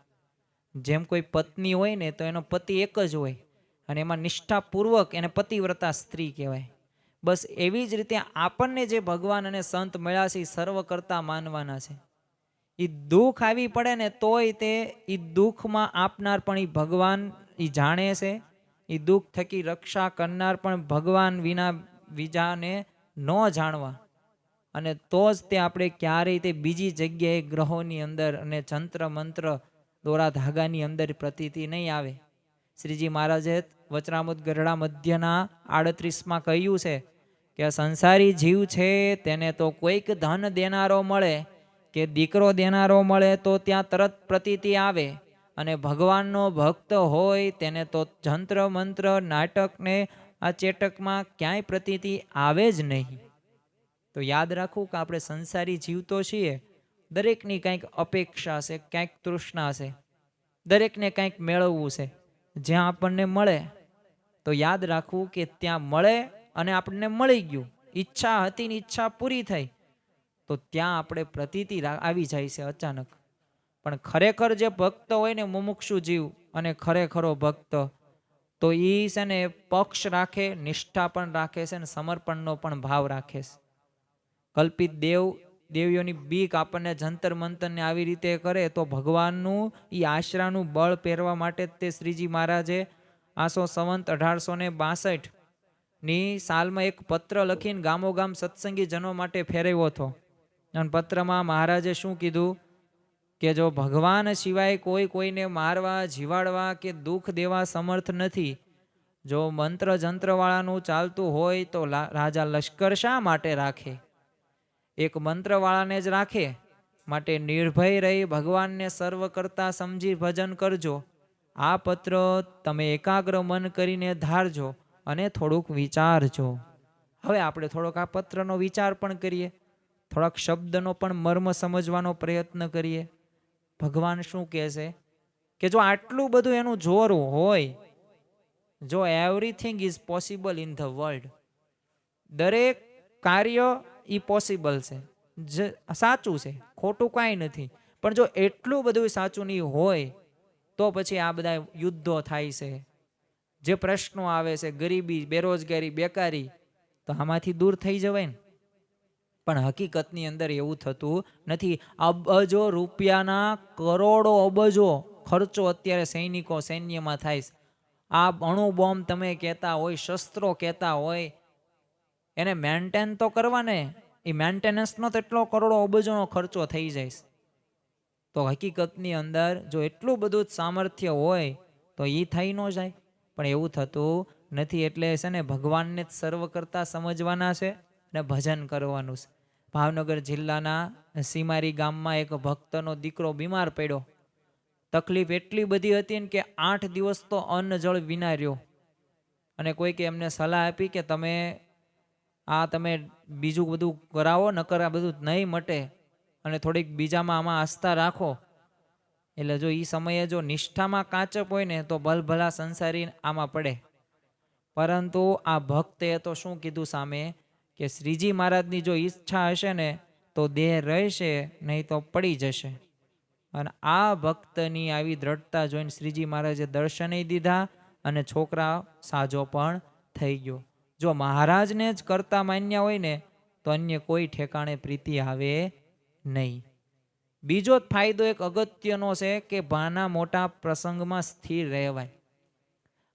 જેમ કોઈ પત્ની હોય ને તો એનો પતિ એક જ હોય અને એમાં નિષ્ઠાપૂર્વક એને પતિવ્રતા સ્ત્રી કહેવાય. બસ એવી જ રીતે આપણને જે ભગવાન અને સંત મળ્યા છે એ સર્વ કરતા માનવાના છે. એ દુઃખ આવી પડે ને તોય તે એ દુઃખમાં આપનાર પણ એ ભગવાન એ જાણે છે. એ દુઃખ થકી રક્ષા કરનાર પણ ભગવાન વિના બીજાને ન જાણવા. અને તો જ તે આપણે ક્યારેય તે બીજી જગ્યાએ ગ્રહોની અંદર અને જંત્ર મંત્ર દોરા ધાગાની અંદર પ્રતીતિ નહીં આવે. શ્રીજી મહારાજે વચનામૃત ગરડા મધ્યના 38માં કહ્યું છે કે સંસારી જીવ છે તેને તો કોઈક ધન દેનારો મળે કે દીકરો દેનારો મળે તો ત્યાં તરત પ્રતીતિ આવે, અને ભગવાનનો ભક્ત હોય તેને તો જંત્ર મંત્ર નાટકને આ ચેટકમાં ક્યાંય પ્રતીતિ આવે જ નહીં. તો યાદ રાખવું કે આપણે સંસારી જીવ તો છીએ, દરેકની કંઈક અપેક્ષા છે, કંઈક તૃષ્ણા છે, દરેકને કંઈક મેળવવું છે. જ્યાં આપણને મળે તો યાદ રાખવું કે ત્યાં મળે અને આપણને મળી ગયું ઈચ્છા હતી ને ઈચ્છા પૂરી થઈ, તો ત્યાં આપણે પ્રતીતિ આવી જાય છે અચાનક. પણ ખરેખર જે ભક્ત હોય ને, મુમુક્ષુ જીવ અને ખરેખરો ભક્ત, તો એ છે ને પક્ષ રાખે, નિષ્ઠા પણ રાખે છે ને સમર્પણનો પણ ભાવ રાખે છે. કલ્પિત દેવીઓની બીક આપણને જંતર મંતર ને આવી રીતે કરે, તો ભગવાનનું એ આશરાનું બળ પહેરવા માટે જ તે શ્રીજી મહારાજે આસો સંવંત 1862 ની સાલમાં એક પત્ર લખીને ગામોગામ સત્સંગી જનો માટે ફેરવ્યો હતો. અને પત્રમાં મહારાજે શું કીધું કે જો ભગવાન સિવાય કોઈને મારવા, જીવાડવા કે દુઃખ દેવા સમર્થ નથી. જો મંત્ર જંત્ર વાળાનું ચાલતું હોય તો રાજા લશ્કર શા માટે રાખે? એક મંત્ર વાળાને જ રાખે. માટે નિર્ભય રહી ભગવાનને સર્વ કરતા સમજી ભજન કરજો. આ પત્ર તમે એકાગ્ર મન કરીને ધારજો અને થોડુંક વિચારજો. હવે આપણે થોડોક આ પત્રનો વિચાર પણ કરીએ, થોડાક શબ્દનો પણ મર્મ સમજવાનો પ્રયત્ન કરીએ. ભગવાન શું કહે છે કે જો આટલું બધું એનું જોર હોય, જો everything is possible in the world, દરેક કાર્ય ઈ પોસિબલ છે, સાચું છે, ખોટું કાંઈ નથી. પણ જો એટલું બધું સાચું નહીં હોય તો પછી આ બધા યુદ્ધો થાય છે, જે પ્રશ્નો આવે છે, ગરીબી, બેરોજગારી, બેકારી, તો આમાંથી દૂર થઈ જવાય ને. પણ હકીકતની અંદર એવું થતું નથી. અબજો રૂપિયાના કરોડો અબજો ખર્ચો અત્યારે સૈન્યમાં થાય છે. આ અણુ બોમ્બ તમે કહેતા હોય, શસ્ત્રો કહેતા હોય, એને મેન્ટેન તો કરવા ને, એ મેન્ટેનન્સનો તો એટલો કરોડો અબજોનો ખર્ચો થઈ જાય. તો હકીકતની અંદર જો એટલું બધું જ સામર્થ્ય હોય તો એ થઈ ન જાય. પણ એવું થતું નથી. એટલે છે ને ભગવાનને જ સર્વ કરતા સમજવાના છે અને ભજન કરવાનું છે. ભાવનગર જિલ્લાના સીમારી ગામમાં એક ભક્તનો દીકરો બીમાર પડ્યો. તકલીફ એટલી બધી હતી ને કે 8 દિવસ તો અન્ન જળ વિના રહ્યો. અને કોઈકે એમને સલાહ આપી કે તમે બીજું બધું કરાવો, નકર આ બધું નહીં મટે, અને થોડીક બીજામાં આમાં આસ્થા રાખો. એટલે જો એ સમયે જો નિષ્ઠામાં કાચપ હોય ને તો ભલભલા સંસારી આમાં પડે. પરંતુ આ ભક્તે તો શું કીધું સામે કે શ્રીજી મહારાજની જો ઈચ્છા હશે ને તો દેહ રહેશે, નહીં તો પડી જશે. અને આ ભક્તની આવી દ્રઢતા જોઈને શ્રીજી મહારાજે દર્શનય દીધા અને છોકરા સાજો પણ થઈ ગયો. જો મહારાજને જ કરતા માન્યા હોય ને તો અન્ય કોઈ ઠેકાણે પ્રીતિ આવે નહીં. બીજો જ ફાયદો એક અગત્યનો છે કે નાના મોટા પ્રસંગમાં સ્થિર રહેવાય.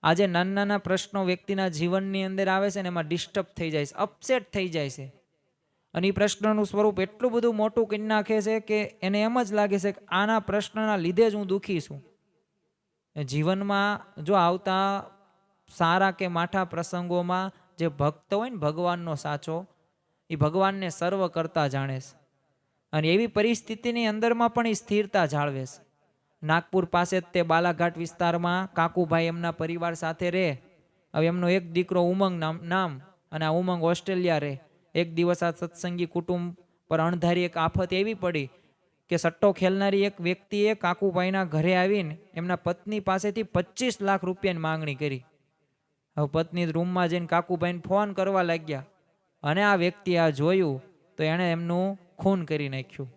આજે નાના નાના પ્રશ્નો વ્યક્તિના જીવનની અંદર આવે છે ને એમાં ડિસ્ટર્બ થઈ જાય છે, અપસેટ થઈ જાય છે. અને એ પ્રશ્નનું સ્વરૂપ એટલું બધું મોટું કરી નાખે છે કે એને એમ જ લાગે છે કે આના પ્રશ્નના લીધે જ હું દુઃખી છું. જીવનમાં જો આવતા સારા કે માઠા પ્રસંગોમાં જે ભક્ત હોય ને ભગવાનનો સાચો, એ ભગવાનને સર્વ કરતા જાણે છે. અને એવી પરિસ્થિતિની અંદરમાં પણ એ સ્થિરતા જાળવે છે. નાગપુર પાસે જ તે બાલાઘાટ વિસ્તારમાં કાકુભાઈ એમના પરિવાર સાથે રહે. હવે એમનો એક દીકરો ઉમંગ નામ, અને આ ઉમંગ ઓસ્ટ્રેલિયા રહે. એક દિવસ આ સત્સંગી કુટુંબ પર અણધારી એક આફત એવી પડી કે સટ્ટો ખેલનારી એક વ્યક્તિએ કાકુભાઈના ઘરે આવીને એમના પત્ની પાસેથી 25 લાખ રૂપિયાની માંગણી કરી. હવે પત્ની રૂમમાં જઈને કાકુભાઈને ફોન કરવા લાગ્યા, અને આ વ્યક્તિ આ જોયું તો એણે એમનું ખૂન કરી નાખ્યું.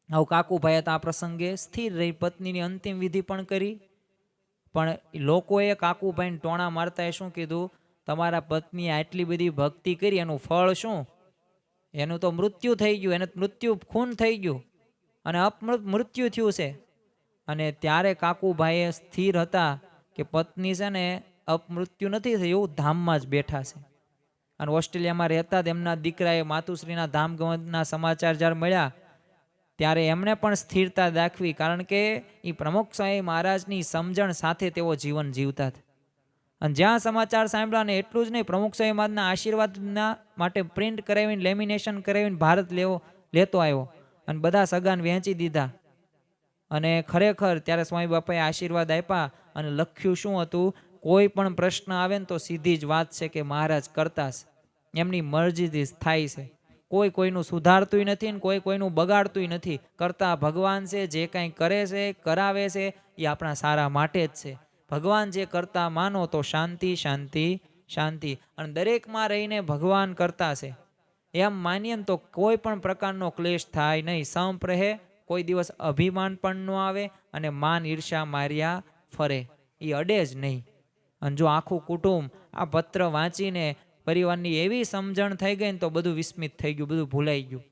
હવે કાકુભાઈએ તો આ પ્રસંગે સ્થિર રહી પત્નીની અંતિમ વિધિ પણ કરી. પણ લોકોએ કાકુભાઈને ટોણા મારતા એ શું કીધું, તમારા પત્નીએ આટલી બધી ભક્તિ કરી, એનું ફળ શું? એનું તો મૃત્યુ થઈ ગયું, એને મૃત્યુ ખૂન થઈ ગયું અને મૃત્યુ થયું છે. અને ત્યારે કાકુભાઈએ સ્થિર હતા કે પત્ની છે ને અપમૃત્યુ નથી થયું, ધામમાં જ બેઠા છે. અને ઓસ્ટ્રેલિયામાં રહેતા જ એમના દીકરાએ માતુશ્રીના ધામગમનના સમાચાર જ્યારે મળ્યા ત્યારે એમણે પણ સ્થિરતા દાખવી, કારણ કે એ પ્રમુખ સ્વામી મહારાજની સમજણ સાથે તેઓ જીવન જીવતા હતા. અને જ્યાં સમાચાર સાંભળ્યા ને એટલું જ નહીં, પ્રમુખ સ્વામી મહારાજના આશીર્વાદના માટે પ્રિન્ટ કરાવીને લેમિનેશન કરાવીને ભારત લેતો આવ્યો અને બધા સગાને વહેંચી દીધા. અને ખરેખર ત્યારે સ્વામી બાપાએ આશીર્વાદ આપ્યા. અને લખ્યું શું હતું, કોઈ પણ પ્રશ્ન આવે ને તો સીધી જ વાત છે કે મહારાજ કરતા છે, એમની મરજીથી થાય છે. કોઈ કોઈનું સુધારતું નથી ને કોઈ કોઈનું બગાડતું નથી. કરતા ભગવાન છે, જે કાંઈ કરે છે, કરાવે છે એ આપણા સારા માટે જ છે. ભગવાન જે કરતા માનો તો શાંતિ શાંતિ શાંતિ. અને દરેકમાં રહીને ભગવાન કરતા છે એમ માનીએ ને તો કોઈ પણ પ્રકારનો ક્લેશ થાય નહીં. સંપ રહે, કોઈ દિવસ અભિમાન પણ ન આવે, અને માન ઈર્ષા માર્યા ફરે, એ અડે જ નહીં. અને જો આખું કુટુંબ આ પત્ર વાંચીને પરિવારની એવી સમજણ થઈ ગઈ ને તો બધું વિસ્મિત થઈ ગયું, બધું ભૂલાઈ ગયું.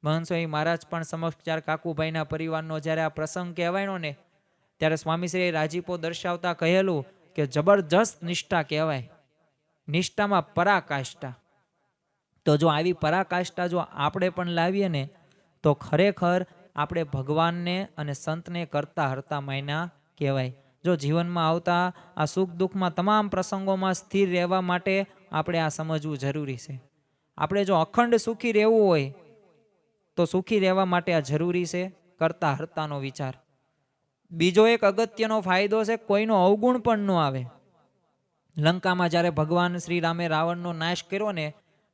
મહંત સ્વામી મહારાજ પણ સમક્ષ જ્યારે કાકુભાઈના પરિવારનો જ્યારે આ પ્રસંગ કહેવાયો ને ત્યારે સ્વામીશ્રીએ રાજીપો દર્શાવતા કહેલું કે જબરજસ્ત નિષ્ઠા કહેવાય, નિષ્ઠામાં પરાકાષ્ઠા. તો જો આવી પરાકાષ્ઠા જો આપણે પણ લાવીએ ને તો ખરેખર આપણે ભગવાનને અને સંતને કરતા હરતા માયના કહેવાય. જો જીવનમાં આવતા આ સુખ દુઃખમાં તમામ પ્રસંગોમાં સ્થિર રહેવા માટે આપણે આ સમજવું જરૂરી છે. આપણે જો અખંડ સુખી રહેવું હોય તો સુખી રહેવા માટે આ જરૂરી છે, કરતા હરતાનો વિચાર. બીજો એક અગત્યનો ફાયદો છે, કોઈનો અવગુણ પણ ન આવે. લંકામાં જ્યારે ભગવાન શ્રી રામે રાવણનો નાશ કર્યો ને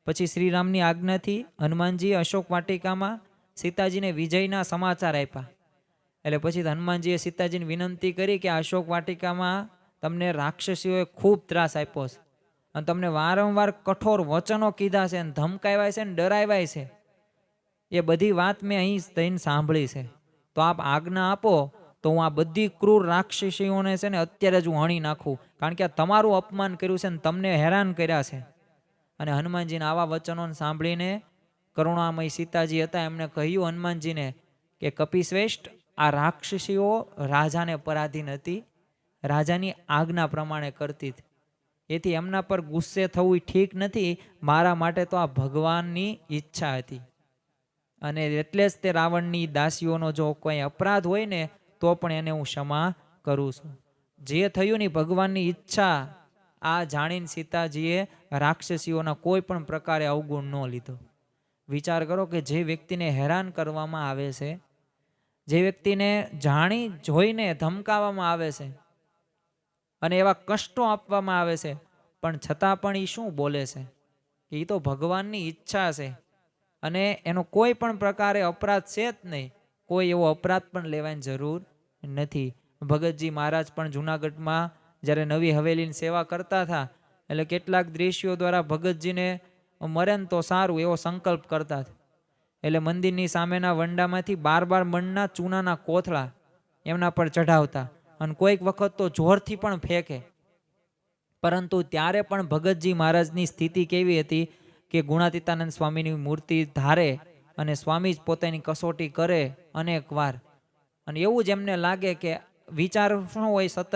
પછી શ્રીરામની આજ્ઞાથી હનુમાનજીએ અશોક વાટિકામાં સીતાજીને વિજયના સમાચાર આપ્યા. એટલે પછી હનુમાનજીએ સીતાજીને વિનંતી કરી કે અશોક વાટિકામાં તમને રાક્ષસીઓએ ખૂબ ત્રાસ આપ્યો છે અને તમને વારંવાર કઠોર વચનો કીધા છે અને ધમકાવ્યા છે ને ડરાવ્યા છે. એ બધી વાત મેં અહીં થઈને સાંભળી છે. તો આપ આજ્ઞા આપો તો હું આ બધી ક્રૂર રાક્ષસીઓને છે ને અત્યારે જ હું હણી નાખું, કારણ કે આ તમારું અપમાન કર્યું છે ને તમને હેરાન કર્યા છે. અને હનુમાનજીના આવા વચનોને સાંભળીને કરુણામય સીતાજી હતા, એમણે કહ્યું હનુમાનજીને કે કપિશ્રેષ્ઠ, આ રાક્ષસીઓ રાજાને પરાધીન હતી, રાજાની આજ્ઞા પ્રમાણે કરતી હતી, એથી એમના પર ગુસ્સે થવું ઠીક નથી. મારા માટે તો આ ભગવાનની ઈચ્છા હતી અને એટલે જ તે રાવણની દાસીઓનો જો કોઈ અપરાધ હોય ને તો પણ એને હું ક્ષમા કરું છું. જે થયું ને ભગવાનની ઈચ્છા, આ જાણીને સીતાજીએ રાક્ષસીઓના કોઈ પણ પ્રકારે અવગુણ ન લીધો. વિચાર કરો કે જે વ્યક્તિને હેરાન કરવામાં આવે છે, જે વ્યક્તિને જાણી જોઈને ધમકાવવામાં આવે છે અને એવા કષ્ટો આપવામાં આવે છે, પણ છતાં પણ એ શું બોલે છે કે એ તો ભગવાનની ઈચ્છા છે અને એનો કોઈ પણ પ્રકારે અપરાધ છે જ નહીં, કોઈ એવો અપરાધ પણ લેવાની જરૂર નથી. ભગતજી મહારાજ પણ જુનાગઢમાં જ્યારે નવી હવેલીની સેવા કરતા હતા એટલે કેટલાક દ્રશ્યો દ્વારા ભગતજીને મરે ને તો સારું એવો સંકલ્પ કરતા હતા. એટલે મંદિરની સામેના વંડામાંથી 12 મણના ચૂનાના કોથળા એમના પર ચઢાવતા અને કોઈક વખત તો જોરથી પણ ફેંકે. પરંતુ ત્યારે પણ ભગતજી મહારાજની સ્થિતિ કેવી હતી કે ગુણાતીતાનંદ સ્વામીની મૂર્તિ ધારે અને સ્વામી જ પોતાની કસોટી કરે અનેક વાર. અને એવું જ એમને લાગે કે વિચાર શું હોય સતત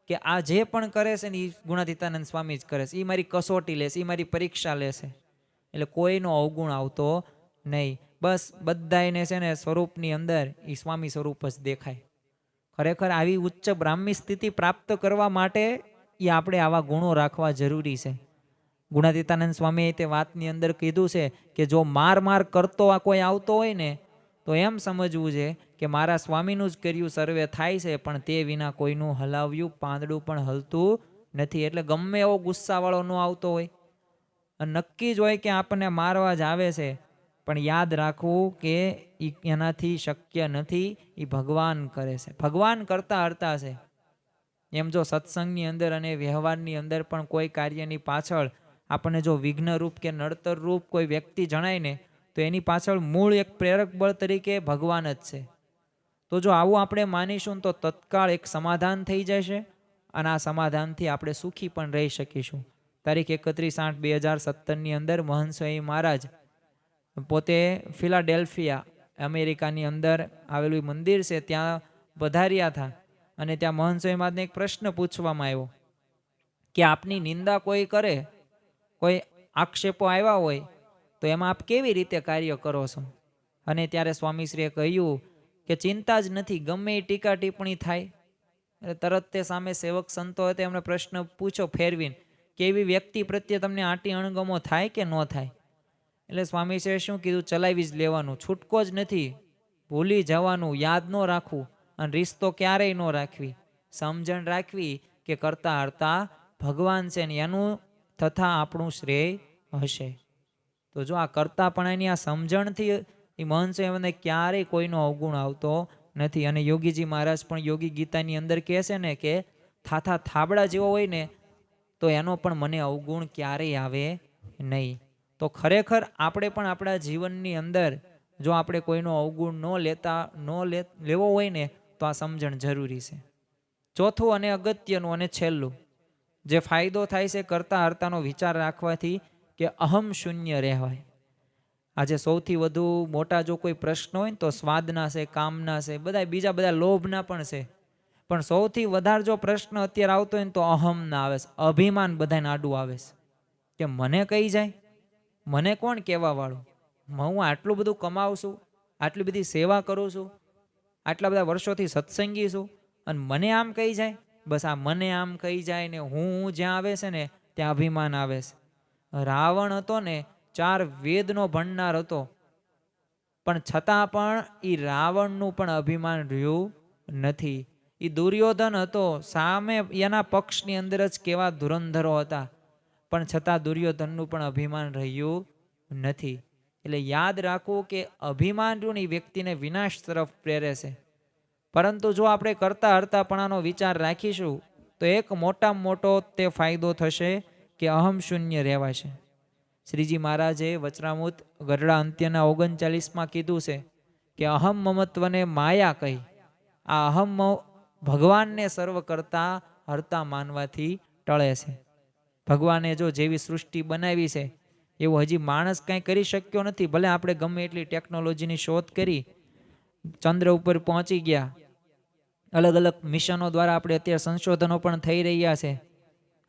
કે આ જે પણ કરે છે ને એ ગુણાતીતાનંદ સ્વામી જ કરે છે, એ મારી કસોટી લેશે, એ મારી પરીક્ષા લેશે. એટલે કોઈનો અવગુણ આવતો નહીં. બસ બધાને છે ને સ્વરૂપની અંદર એ સ્વામી સ્વરૂપ જ દેખાય. ખરેખર આવી ઉચ્ચ બ્રાહ્મી સ્થિતિ પ્રાપ્ત કરવા માટે એ આપણે આવા ગુણો રાખવા જરૂરી છે. ગુણાતીતાનંદ સ્વામીએ તે વાતની અંદર કીધું છે કે જો માર કરતો આ કોઈ આવતો હોય ને તો એમ સમજવું છે કે મારા સ્વામીનું જ કર્યું સર્વે થાય છે, પણ તે વિના કોઈનું હલાવ્યું પાંદડું પણ હલતું નથી. એટલે ગમે એવો ગુસ્સાવાળો ન આવતો હોય અને નક્કી જ હોય કે આપણને મારવા જ આવે છે, પણ યાદ રાખવું કે એનાથી શક્ય નથી, એ ભગવાન કરે છે, ભગવાન કરતા હરતા છે. એમ જો સત્સંગની અંદર અને વ્યવહારની અંદર પણ કોઈ કાર્યની પાછળ આપણને જો વિઘ્નરૂપ કે નડતર રૂપ કોઈ વ્યક્તિ જણાય ને તો એની પાછળ મૂળ એક પ્રેરક બળ તરીકે ભગવાન જ છે. તો જો આવું આપણે માનીશું તો તત્કાળ એક સમાધાન થઈ જશે અને આ સમાધાનથી આપણે સુખી પણ રહી શકીશું. તારીખ 31/8/2017 અંદર મહંત સ્વામી મહારાજ પોતે ફિલાડેલ્ફિયા અમેરિકાની અંદર આવેલું મંદિર છે ત્યાં પધાર્યા હતા અને ત્યાં મહંત સ્વામી મહારાજને એક પ્રશ્ન પૂછવામાં આવ્યો કે આપની નિંદા કોઈ કરે, કોઈ આક્ષેપો આવ્યા હોય તો એમાં આપ કેવી રીતે કાર્ય કરો છો? અને ત્યારે સ્વામીશ્રીએ કહ્યું કે ચિંતા જ નથી, ગમે એ ટીકા ટિપ્પણી થાય. તરત તે સામે સેવક સંતો હતા એમણે પ્રશ્ન પૂછો ફેરવીને કે એવી વ્યક્તિ પ્રત્યે તમને આંટી અણગમો થાય કે ન થાય? એટલે સ્વામીશ્રીએ શું કીધું, ચલાવી જ લેવાનું, છૂટકો જ નથી, ભૂલી જવાનું, યાદ ન રાખવું અને રિશ્તો ક્યારેય ન રાખવી. સમજણ રાખવી કે કરતા હરતા ભગવાન છે ને એનું તથા આપણું શ્રેય હશે. તો જો આ કરતાપણાની આ સમજણથી એ મહંત સ્વામીને ક્યારેય કોઈનો અવગુણ આવતો નથી. અને યોગીજી મહારાજ પણ યોગી ગીતાની અંદર કહે છે ને કે થાથા થાબડા જેવો હોય ને તો એનો પણ મને અવગુણ ક્યારેય આવે નહીં. તો ખરેખર આપણે પણ આપણા જીવનની અંદર જો આપણે કોઈનો અવગુણ લેવો હોય ને તો આ સમજણ જરૂરી છે. ચોથું અને અગત્યનું અને છેલ્લું જે ફાયદો થાય છે કરતા હરતાનો વિચાર રાખવાથી કે અહમ શૂન્ય રહેવાય. આજે સૌથી વધુ મોટા જો કોઈ પ્રશ્ન હોય ને તો સ્વાદના છે, કામના છે, બીજા બધા લોભના પણ છે. પણ સૌથી વધારે જો પ્રશ્ન અત્યારે આવતો હોય ને તો અહમના આવે છે. અભિમાન બધાને આડું આવે છે કે મને કહી જાય, મને કોણ કહેવા વાળું, હું આટલું બધું કમાવું છું, આટલી બધી સેવા કરું છું, આટલા બધા વર્ષોથી સત્સંગી છું, અને મને આમ કહી જાય. બસ આ મને આમ કહી જાય ને હું જ્યાં આવે છે ને ત્યાં અભિમાન આવે છે. રાવણ હતો ને 4 વેદનો ભણનાર હતો, પણ છતાં પણ એ રાવણનું પણ અભિમાન રહ્યું નથી. એ દુર્યોધન હતો, સામે એના પક્ષની અંદર જ કેવા ધુરંધરો હતા, પણ છતાં દુર્યોધનનું પણ અભિમાન રહ્યું નથી. એટલે યાદ રાખવું કે અભિમાન એ વ્યક્તિને વિનાશ તરફ પ્રેરે છે. પરંતુ જો આપણે કરતા હરતાપણાનો વિચાર રાખીશું તો એક મોટામાં મોટો તે ફાયદો થશે કે અહમ શૂન્ય રહેવાશે. શ્રીજી મહારાજે વચરામૃત ગઢડા અંત્યના 39માં કીધું છે કે અહમ મમત્વને માયા કહી. આ અહમ ભગવાનને સર્વ કરતા હરતા માનવાથી ટળે છે. ભગવાને જો જેવી સૃષ્ટિ બનાવી છે એવું હજી માણસ કાંઈ કરી શક્યો નથી. ભલે આપણે ગમે એટલી ટેકનોલોજીની શોધ કરી, ચંદ્ર ઉપર પહોંચી ગયા, અલગ અલગ મિશનો દ્વારા આપણે અત્યારે સંશોધનો પણ થઈ રહ્યા છે.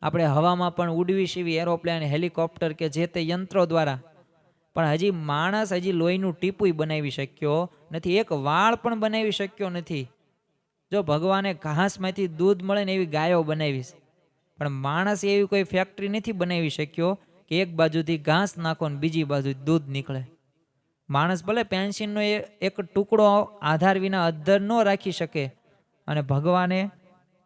આપણે હવામાં પણ ઉડવી સીવી એરોપ્લેન, હેલિકોપ્ટર કે જે તે યંત્રો દ્વારા, પણ હજી માણસ લોહીનું ટીપું બનાવી શક્યો નથી, એક વાળ પણ બનાવી શક્યો નથી. જો ભગવાને ઘાસમાંથી દૂધ મળે ને એવી ગાયો બનાવીશ, પણ માણસ એવી કોઈ ફેક્ટરી નથી બનાવી શક્યો કે એક બાજુથી ઘાસ નાખો ને બીજી બાજુ દૂધ નીકળે. માણસ ભલે પેન્સિલનો એક ટુકડો આધાર વિના અધ્ધર ન રાખી શકે, અને ભગવાને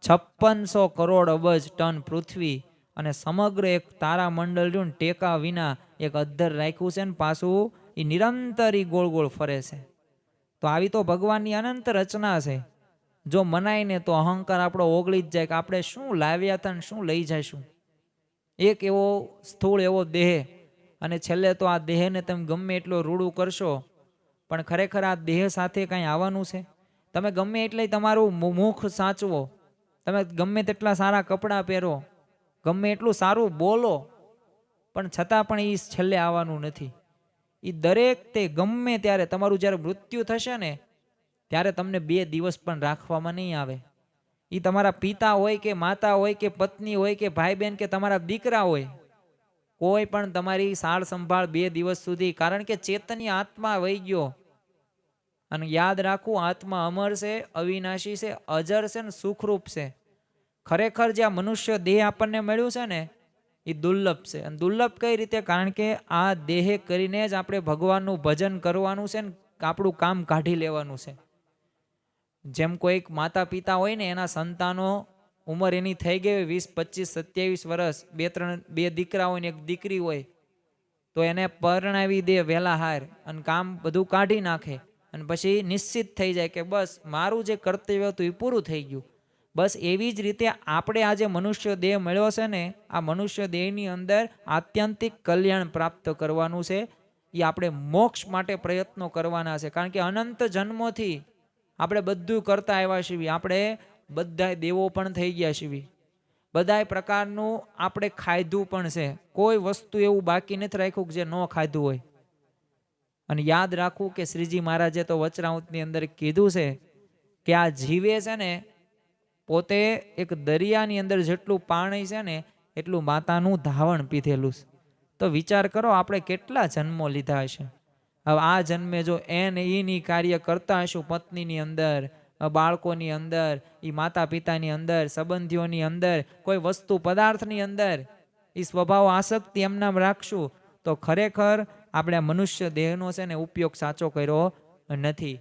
5600 કરોડ અબજ ટન પૃથ્વી અને સમગ્ર એક તારા મંડળ ટેકા વિના એક અધ્ધર રાખ્યું છે ને પાછું એ નિરંતર ગોળ ગોળ ફરે છે. તો આવી તો ભગવાનની અનંત રચના છે. જો મનાય ને તો અહંકાર આપણો ઓગળી જ જાય કે આપણે શું લાવ્યા હતા ને શું લઈ જઈશું. એક એવો સ્થૂળ એવો દેહ, અને છેલ્લે તો આ દેહને તમે ગમે એટલો રૂડું કરશો પણ ખરેખર આ દેહ સાથે કાંઈ આવવાનું છે? તમે ગમે એટલે તમારું મુખ સાચવો, તમે ગમે તેટલા સારા કપડાં પહેરો, ગમે એટલું સારું બોલો, પણ છતાં પણ એ છેલ્લે આવવાનું નથી. એ દરેક તે ગમે ત્યારે તમારું જ્યારે મૃત્યુ થશે ને ત્યારે તમને 2 દિવસ પણ રાખવામાં નહીં આવે. એ તમારા પિતા હોય કે માતા હોય કે પત્ની હોય કે ભાઈ બહેન કે તમારા દીકરા હોય, કોઈ પણ તમારી સાળ સંભાળ 2 દિવસ સુધી, કારણ કે ચેતનીય આત્મા વહી ગયો. અને યાદ રાખવું, આત્મા અમર છે, અવિનાશી છે, અજર છે ને સુખરૂપ છે. ખરેખર જે આ મનુષ્ય દેહ આપણને મળ્યું છે ને એ દુર્લભ છે. અને દુર્લભ કઈ રીતે? કારણ કે આ દેહ કરીને જ આપણે ભગવાનનું ભજન કરવાનું છે ને આપણું કામ કાઢી લેવાનું છે. જેમ કોઈક માતા પિતા હોય ને, એના સંતાનો ઉંમર એની થઈ ગઈ હોય 20, 25, 27 વર્ષ, 2 દીકરા હોય ને 1 દીકરી હોય, તો એને પરણાવી દે વહેલા હાર અને કામ બધું કાઢી નાખે, અને પછી નિશ્ચિત થઈ જાય કે બસ મારું જે કર્તવ્ય હતું એ પૂરું થઈ ગયું. બસ એવી જ રીતે આપણે આ જે મનુષ્ય દેહ મળ્યો છે ને, આ મનુષ્ય દેહની અંદર આત્યંતિક કલ્યાણ પ્રાપ્ત કરવાનું છે. એ આપણે મોક્ષ માટે પ્રયત્નો કરવાના છે. કારણ કે અનંત જન્મોથી આપણે બધું કરતા આવ્યા છીએ. આપણે બધા દેવો પણ થઈ ગયા છીએ, બધાય પ્રકારનું આપણે ખાધું પણ છે. કોઈ વસ્તુ એવું બાકી નથી રાખ્યું કે જે ન ખાધું હોય. અને યાદ રાખવું કે શ્રીજી મહારાજે તો વચરામૃતની અંદર કીધું છે કે આ જીવે છે ને પોતે એક દરિયાની અંદર જેટલું પાણી છે ને એટલું માતાનું ધાવણ પીધેલું છે. તો વિચાર કરો આપણે કેટલા જન્મો લીધા હશે. હવે આ જન્મે જો એની કાર્ય કરતા હશું, પત્નીની અંદર, બાળકોની અંદર, એ માતા પિતાની અંદર, સંબંધીઓની અંદર, કોઈ વસ્તુ પદાર્થની અંદર એ સ્વભાવ આસક્તિ એમનામ રાખશું, તો ખરેખર આપણે મનુષ્ય દેહનો છે ને ઉપયોગ સાચો કર્યો નથી.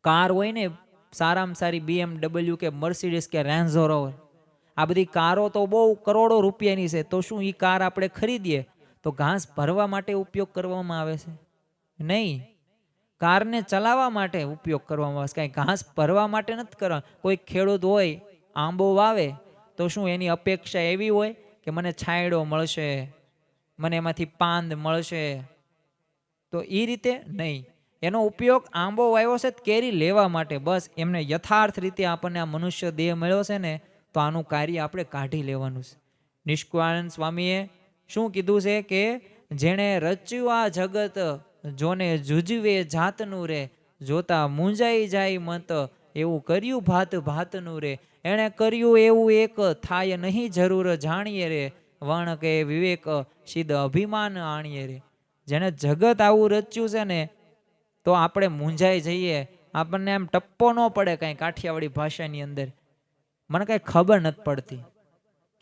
કાર હોય ને સારામાં સારી BMW કે મર્સિડીઝ કે રેન્જ રોવર, આ બધી કારો તો બહુ કરોડો રૂપિયાની છે. તો શું એ કાર આપણે ખરીદીએ તો ઘાસ ભરવા માટે ઉપયોગ કરવામાં આવે છે? નહીં, કારને ચલાવવા માટે ઉપયોગ કરવામાં આવે છે, કાંઈ ઘાસ ભરવા માટે નથી કરવા. કોઈ ખેડૂત હોય, આંબો વાવે તો શું એની અપેક્ષા એવી હોય કે મને છાંયડો મળશે, મને એમાંથી પાંદ મળશે? તો એ રીતે નહીં. એનો ઉપયોગ આંબો વાવ્યો છે કેરી લેવા માટે, બસ એમને યથાર્થ રીતે આપણને આ મનુષ્ય દેહ મળ્યો છે ને, તો આનું કાર્ય આપણે કાઢી લેવાનું છે. નિષ્કુળાનંદ સ્વામીએ શું કીધું છે કે જેણે રચ્યું આ જગત, જોને જુજવે જાતનું રે, જોતા મૂંઝાઈ જાય મત, એવું કર્યું ભાત ભાતનું રે. એણે કર્યું એવું એક, થાય નહીં જરૂર જાણીએ રે, વર્ણ કે વિવેક સિદ્ધ અભિમાન આણીએ રે. જેને જગત આવું રચ્યું છે ને, તો આપણે મૂંઝાઈ જઈએ, આપણને એમ ટપ્પો ન પડે કાંઈ કાઠિયાવાડી ભાષાની અંદર, મને કાંઈ ખબર નથી પડતી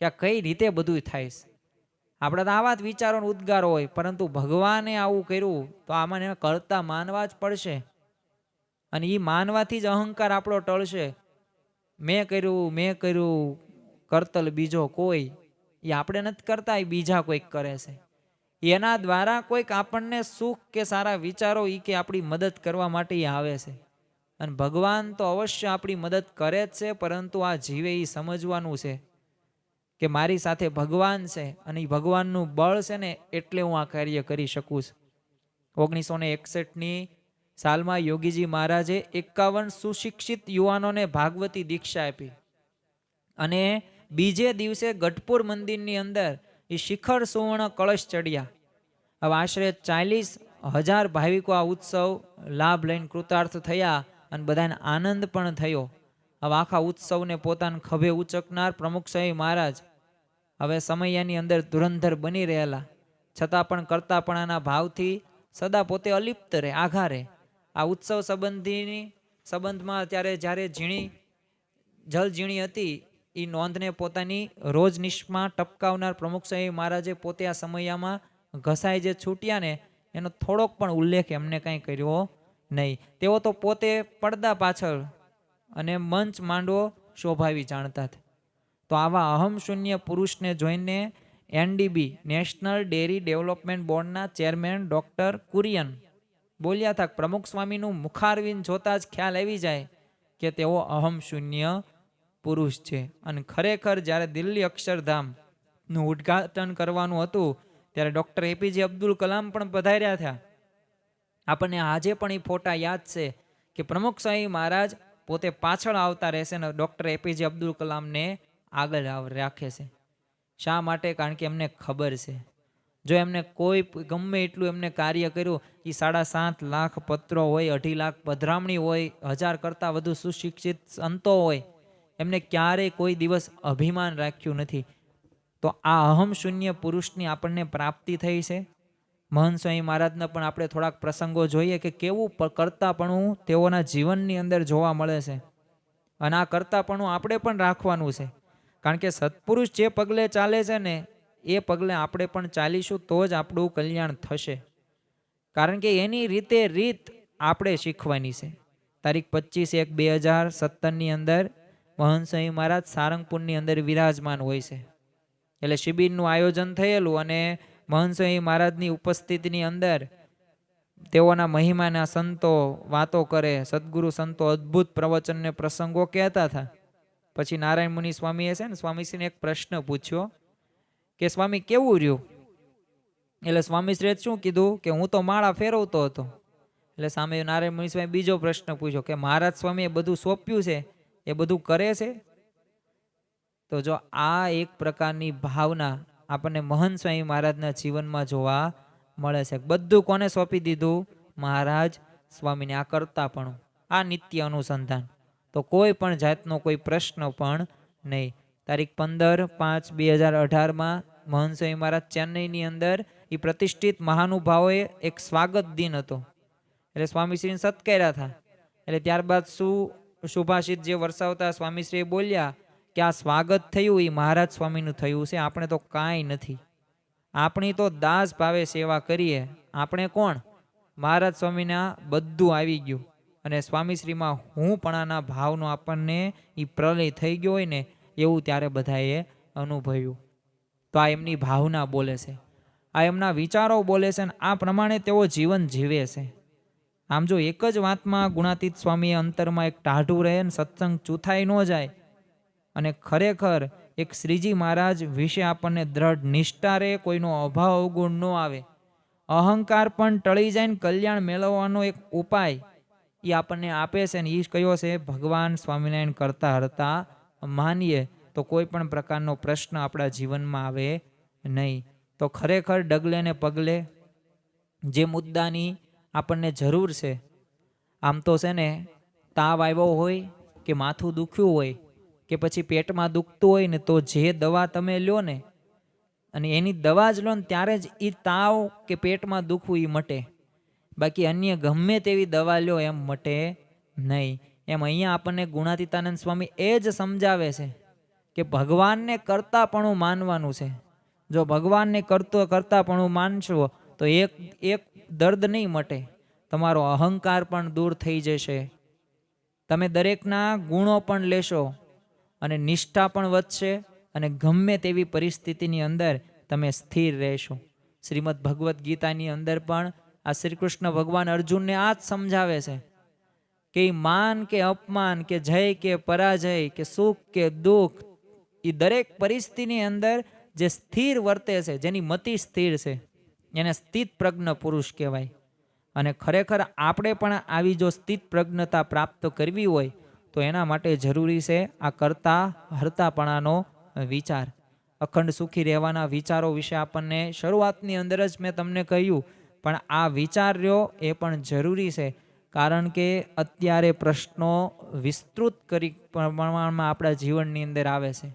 કે આ કઈ રીતે બધું થાય છે. આપણે તો આવા જ વિચારોનો ઉદ્ગાર હોય, પરંતુ ભગવાને આવું કર્યું તો આમાં એને કરતા માનવા જ પડશે. અને એ માનવાથી જ અહંકાર આપણો ટળશે. મેં કર્યું કરતલ બીજો કોઈ, એ આપણે નથી કરતા, એ બીજા કોઈક કરે છે. એના દ્વારા કોઈક આપણને સુખ કે સારા વિચારો એ કે આપણી મદદ કરવા માટે એ આવે છે. અને ભગવાન તો અવશ્ય આપણી મદદ કરે જ છે, પરંતુ આ જીવે એ સમજવાનું છે કે મારી સાથે ભગવાન છે અને એ ભગવાનનું બળ છે ને, એટલે હું આ કાર્ય કરી શકું છું. 1961ની સાલમાં યોગીજી મહારાજે 51 સુશિક્ષિત યુવાનોને ભાગવતી દીક્ષા આપી, અને બીજે દિવસે ગઢપુર મંદિરની અંદર એ શિખર સુવર્ણ કળશ ચડ્યા. હવે આશરે 40,000 ભાવિકો આ ઉત્સવ લાભ લઈને કૃતાર્થ થયા, અને બધાને આનંદ પણ થયો. હવે આખા ઉત્સવને પોતાના ખભે ઉચકનાર પ્રમુખ સ્વામી મહારાજ હવે સમયની અંદર ધુરંધર બની રહેલા, છતાં પણ કરતાપણાના ભાવથી સદા પોતે અલિપ્ત રહે, આઘા રહે. આ ઉત્સવ સંબંધમાં જ્યારે જલ ઝીણી હતી, એ નોંધને પોતાની રોજ નિષ્ઠમાં ટપકાવનાર પ્રમુખ સ્વામી મહારાજે પોતે આ સમયમાં ઘસાઈ જે છૂટ્યા ને, એનો થોડોક પણ ઉલ્લેખ એમને કાંઈ કર્યો નહીં. તેઓ તો પોતે પડદા પાછળ અને મંચ માંડવો શોભાવી જાણતા હતા. તો આવા અહમ શૂન્ય પુરુષને જોઈને NDB નેશનલ ડેરી ડેવલપમેન્ટ બોર્ડના ચેરમેન ડૉક્ટર કુરિયન બોલ્યા હતા, પ્રમુખ સ્વામીનું મુખારવિંદ જોતા જ ખ્યાલ આવી જાય કે તેઓ અહમ શૂન્ય પુરુષ છે. અને ખરેખર જ્યારે દિલ્હી અક્ષરધામનું ઉદ્ઘાટન કરવાનું હતું, ત્યારે ડૉક્ટર APJ અબ્દુલ કલામ પણ પધાર્યા હતા. આપણને આજે પણ એ ફોટા યાદ છે કે પ્રમુખ સ્વામી મહારાજ પોતે પાછળ આવતા રહેશે ને ડૉક્ટર APJ અબ્દુલ કલામને આગળ રાખે છે. શા માટે? કારણ કે એમને ખબર છે, જો એમને કોઈ ગમે એટલું એમને કાર્ય કર્યું, એ 7.5 લાખ પત્રો હોય, 2.5 લાખ પધરામણી હોય, 1000 કરતાં વધુ સુશિક્ષિત સંતો હોય, એમને ક્યારેય કોઈ દિવસ અભિમાન રાખ્યું નથી. તો આ અહમ શૂન્ય પુરુષની આપણને પ્રાપ્તિ થઈ છે. મહંત સ્વામી મહારાજના પણ આપણે થોડાક પ્રસંગો જોઈએ કે કેવું કરતાપણું તેઓના જીવનની અંદર જોવા મળે છે. અને આ કરતાપણું આપણે પણ રાખવાનું છે, કારણ કે સત્પુરુષ જે પગલે ચાલે છે ને, એ પગલે આપણે પણ ચાલીશું તો જ આપણું કલ્યાણ થશે. કારણ કે એની રીત આપણે શીખવાની છે. તારીખ 25/1/2017ની અંદર મહંત સ્વામી મહારાજ સારંગપુરની અંદર વિરાજમાન હોય છે. એટલે શિબિરનું આયોજન થયેલું, અને મહંત સ્વામી મહારાજની ઉપસ્થિતિની અંદર તેઓના મહિમાના સંતો વાતો કરે, સદગુરુ સંતો અદ્ભુત પ્રવચનને પ્રસંગો કહેતા હતા. પછી નારાયણ મુનિ સ્વામીએ છે ને સ્વામીશ્રીને એક પ્રશ્ન પૂછ્યો કે સ્વામી કેવું રહ્યું? એટલે સ્વામીશ્રીએ શું કીધું કે હું તો માળા ફેરવતો હતો. એટલે સામે નારાયણ મુનિ સ્વામી બીજો પ્રશ્ન પૂછ્યો કે મહારાજ સ્વામીએ બધું સોંપ્યું છે, એ બધું કરે છે? તો જો આ એક પ્રકારની ભાવના આપણને મહંત સ્વામી મહારાજના જીવનમાં જોવા મળે છે. બધું કોને સોંપી દીધું? મહારાજ સ્વામીને. આ કરતાપણું, આ નિત્ય અનુસંધાન, તો કોઈ પણ જાતનો કોઈ પ્રશ્ન પણ નહીં. તારીખ 15/5/2018માં મહંત સ્વામી મહારાજ ચેન્નઈની અંદર એ પ્રતિષ્ઠિત મહાનુભાવોએ એક સ્વાગત દિન હતો, એટલે સ્વામીશ્રીને સત્કાર્યા હતા. એટલે ત્યારબાદ સુભાષિત જે વરસાવતા સ્વામીશ્રી બોલ્યા કે આ સ્વાગત થયું એ મહારાજ સ્વામીનું થયું છે, આપણે તો કાંઈ નથી, આપણી તો દાસ ભાવે સેવા કરીએ. આપણે કોણ? મહારાજ સ્વામીના બધું આવી ગયું. અને સ્વામીશ્રીમાં હુંપણાના ભાવનો આપણને એ પ્રલય થઈ ગયો હોય ને, એવું ત્યારે બધાએ અનુભવ્યું. તો આ એમની ભાવના બોલે છે, આ એમના વિચારો બોલે છે, અને આ પ્રમાણે તેઓ જીવન જીવે છે. આમ જો એક જ વાતમાં ગુણાતીત સ્વામીએ અંતરમાં એક ટાઢું રહે ને સત્સંગ ચૂથાઈ ન જાય, અને ખરેખર એક શ્રીજી મહારાજ વિશે આપણને દ્રઢ નિષ્ઠા રહે, કોઈનો અભાવ અવગુણ ન આવે, અહંકાર પણ ટળી જાય ને કલ્યાણ મેળવવાનો એક ઉપાય એ આપણને આપે છે. ને એ કયો છે? ભગવાન સ્વામિનારાયણ કરતા હરતા માનીએ તો કોઈ પણ પ્રકારનો પ્રશ્ન આપણા જીવનમાં આવે નહીં. તો ખરેખર ડગલે ને પગલે જે મુદ્દાની આપણને જરૂર છે, આમ તો છે ને તાવ આવ્યો હોય કે માથું દુખ્યું હોય કે પછી પેટમાં દુખતું હોય ને, તો જે દવા તમે લ્યો ને અને એની દવા જ લો ને ત્યારે જ એ તાવ કે પેટમાં દુખવું એ મટે. બાકી અન્ય ગમે તેવી દવા લ્યો એમ મટે નહીં. એમ અહીંયા આપણને ગુણાતીતાનંદ સ્વામી એ જ સમજાવે છે કે ભગવાનને કરતાપણું માનવાનું છે. જો ભગવાનને કરતાપણું માનશો તો એક દર્દ નહીં મટે, તમારો અહંકાર પણ દૂર થઈ જશે, તમે દરેકના ગુણો પણ લેશો અને નિષ્ઠા પણ વધશે અને ગમે તેવી પરિસ્થિતિની અંદર તમે સ્થિર રહેશો. શ્રીમદ ભગવદ્ ગીતાની અંદર પણ આ શ્રી કૃષ્ણ ભગવાન અર્જુનને આ જ સમજાવે છે કે માન કે અપમાન કે જય કે પરાજય કે સુખ કે દુઃખ, એ દરેક પરિસ્થિતિની અંદર જે સ્થિર વર્તે છે, જેની મતિ સ્થિર છે, એને સ્થિત પ્રજ્ઞ પુરુષ કહેવાય. અને ખરેખર આપણે પણ આવી જો સ્થિત પ્રજ્ઞતા પ્રાપ્ત કરવી હોય તો એના માટે જરૂરી છે આ કરતા હરતાપણાનો વિચાર. અખંડ સુખી રહેવાના વિચારો વિશે આપણને શરૂઆતની અંદર જ મેં તમને કહ્યું, પણ આ વિચાર રહ્યો એ પણ જરૂરી છે. કારણ કે અત્યારે પ્રશ્નો વિસ્તૃત કરી પ્રમાણમાં આપણા જીવનની અંદર આવે છે.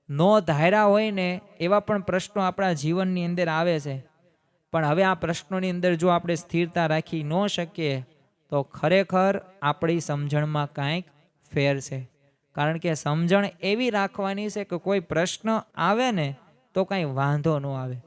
નો ધાર્યા હોય ને એવા પણ પ્રશ્નો આપણા જીવનની અંદર આવે છે. પણ હવે આ પ્રશ્નોની અંદર જો આપણે સ્થિરતા રાખી ન શકીએ તો ખરેખર આપણી સમજણમાં કાંઈક ફેર છે. કારણ કે સમજણ એવી રાખવાની છે કે કોઈ પ્રશ્ન આવે ને તો કાંઈ વાંધો ન આવે.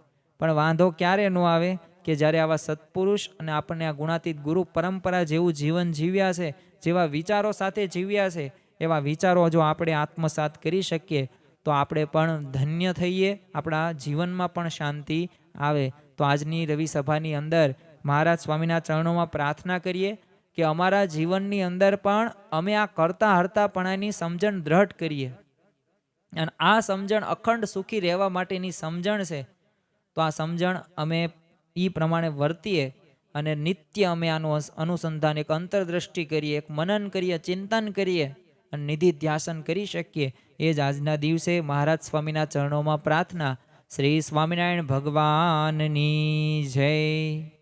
પણ વાંધો ક્યારે ન આવે? કે જ્યારે આવા સત્પુરુષ અને આપણને આ ગુણાતીત ગુરુ પરંપરા જેવું જીવન જીવ્યા છે, જેવા વિચારો સાથે જીવ્યા છે, એવા વિચારો જો આપણે આત્મસાત કરી શકીએ તો આપણે પણ ધન્ય થઈએ, આપણા જીવનમાં પણ શાંતિ આવે. તો આજની રવિ સભાની અંદર મહારાજ સ્વામીના ચરણોમાં પ્રાર્થના કરીએ કે અમારા જીવનની અંદર પણ અમે આ કરતા હરતાપણાની સમજણ દ્રઢ કરીએ. અને આ સમજણ અખંડ સુખી રહેવા માટેની સમજણ છે. તો આ સમજણ અમે એ પ્રમાણે વર્તીએ અને નિત્ય અમે આનું અનુસંધાન, એક અંતરદ્રષ્ટિ કરીએ, એક મનન કરીએ, ચિંતન કરીએ અને નિધિ ધ્યાસન કરી શકીએ. એ જ આજના દિવસે મહારાજ સ્વામીના ચરણોમાં પ્રાર્થના. શ્રી સ્વામિનારાયણ ભગવાનની જય.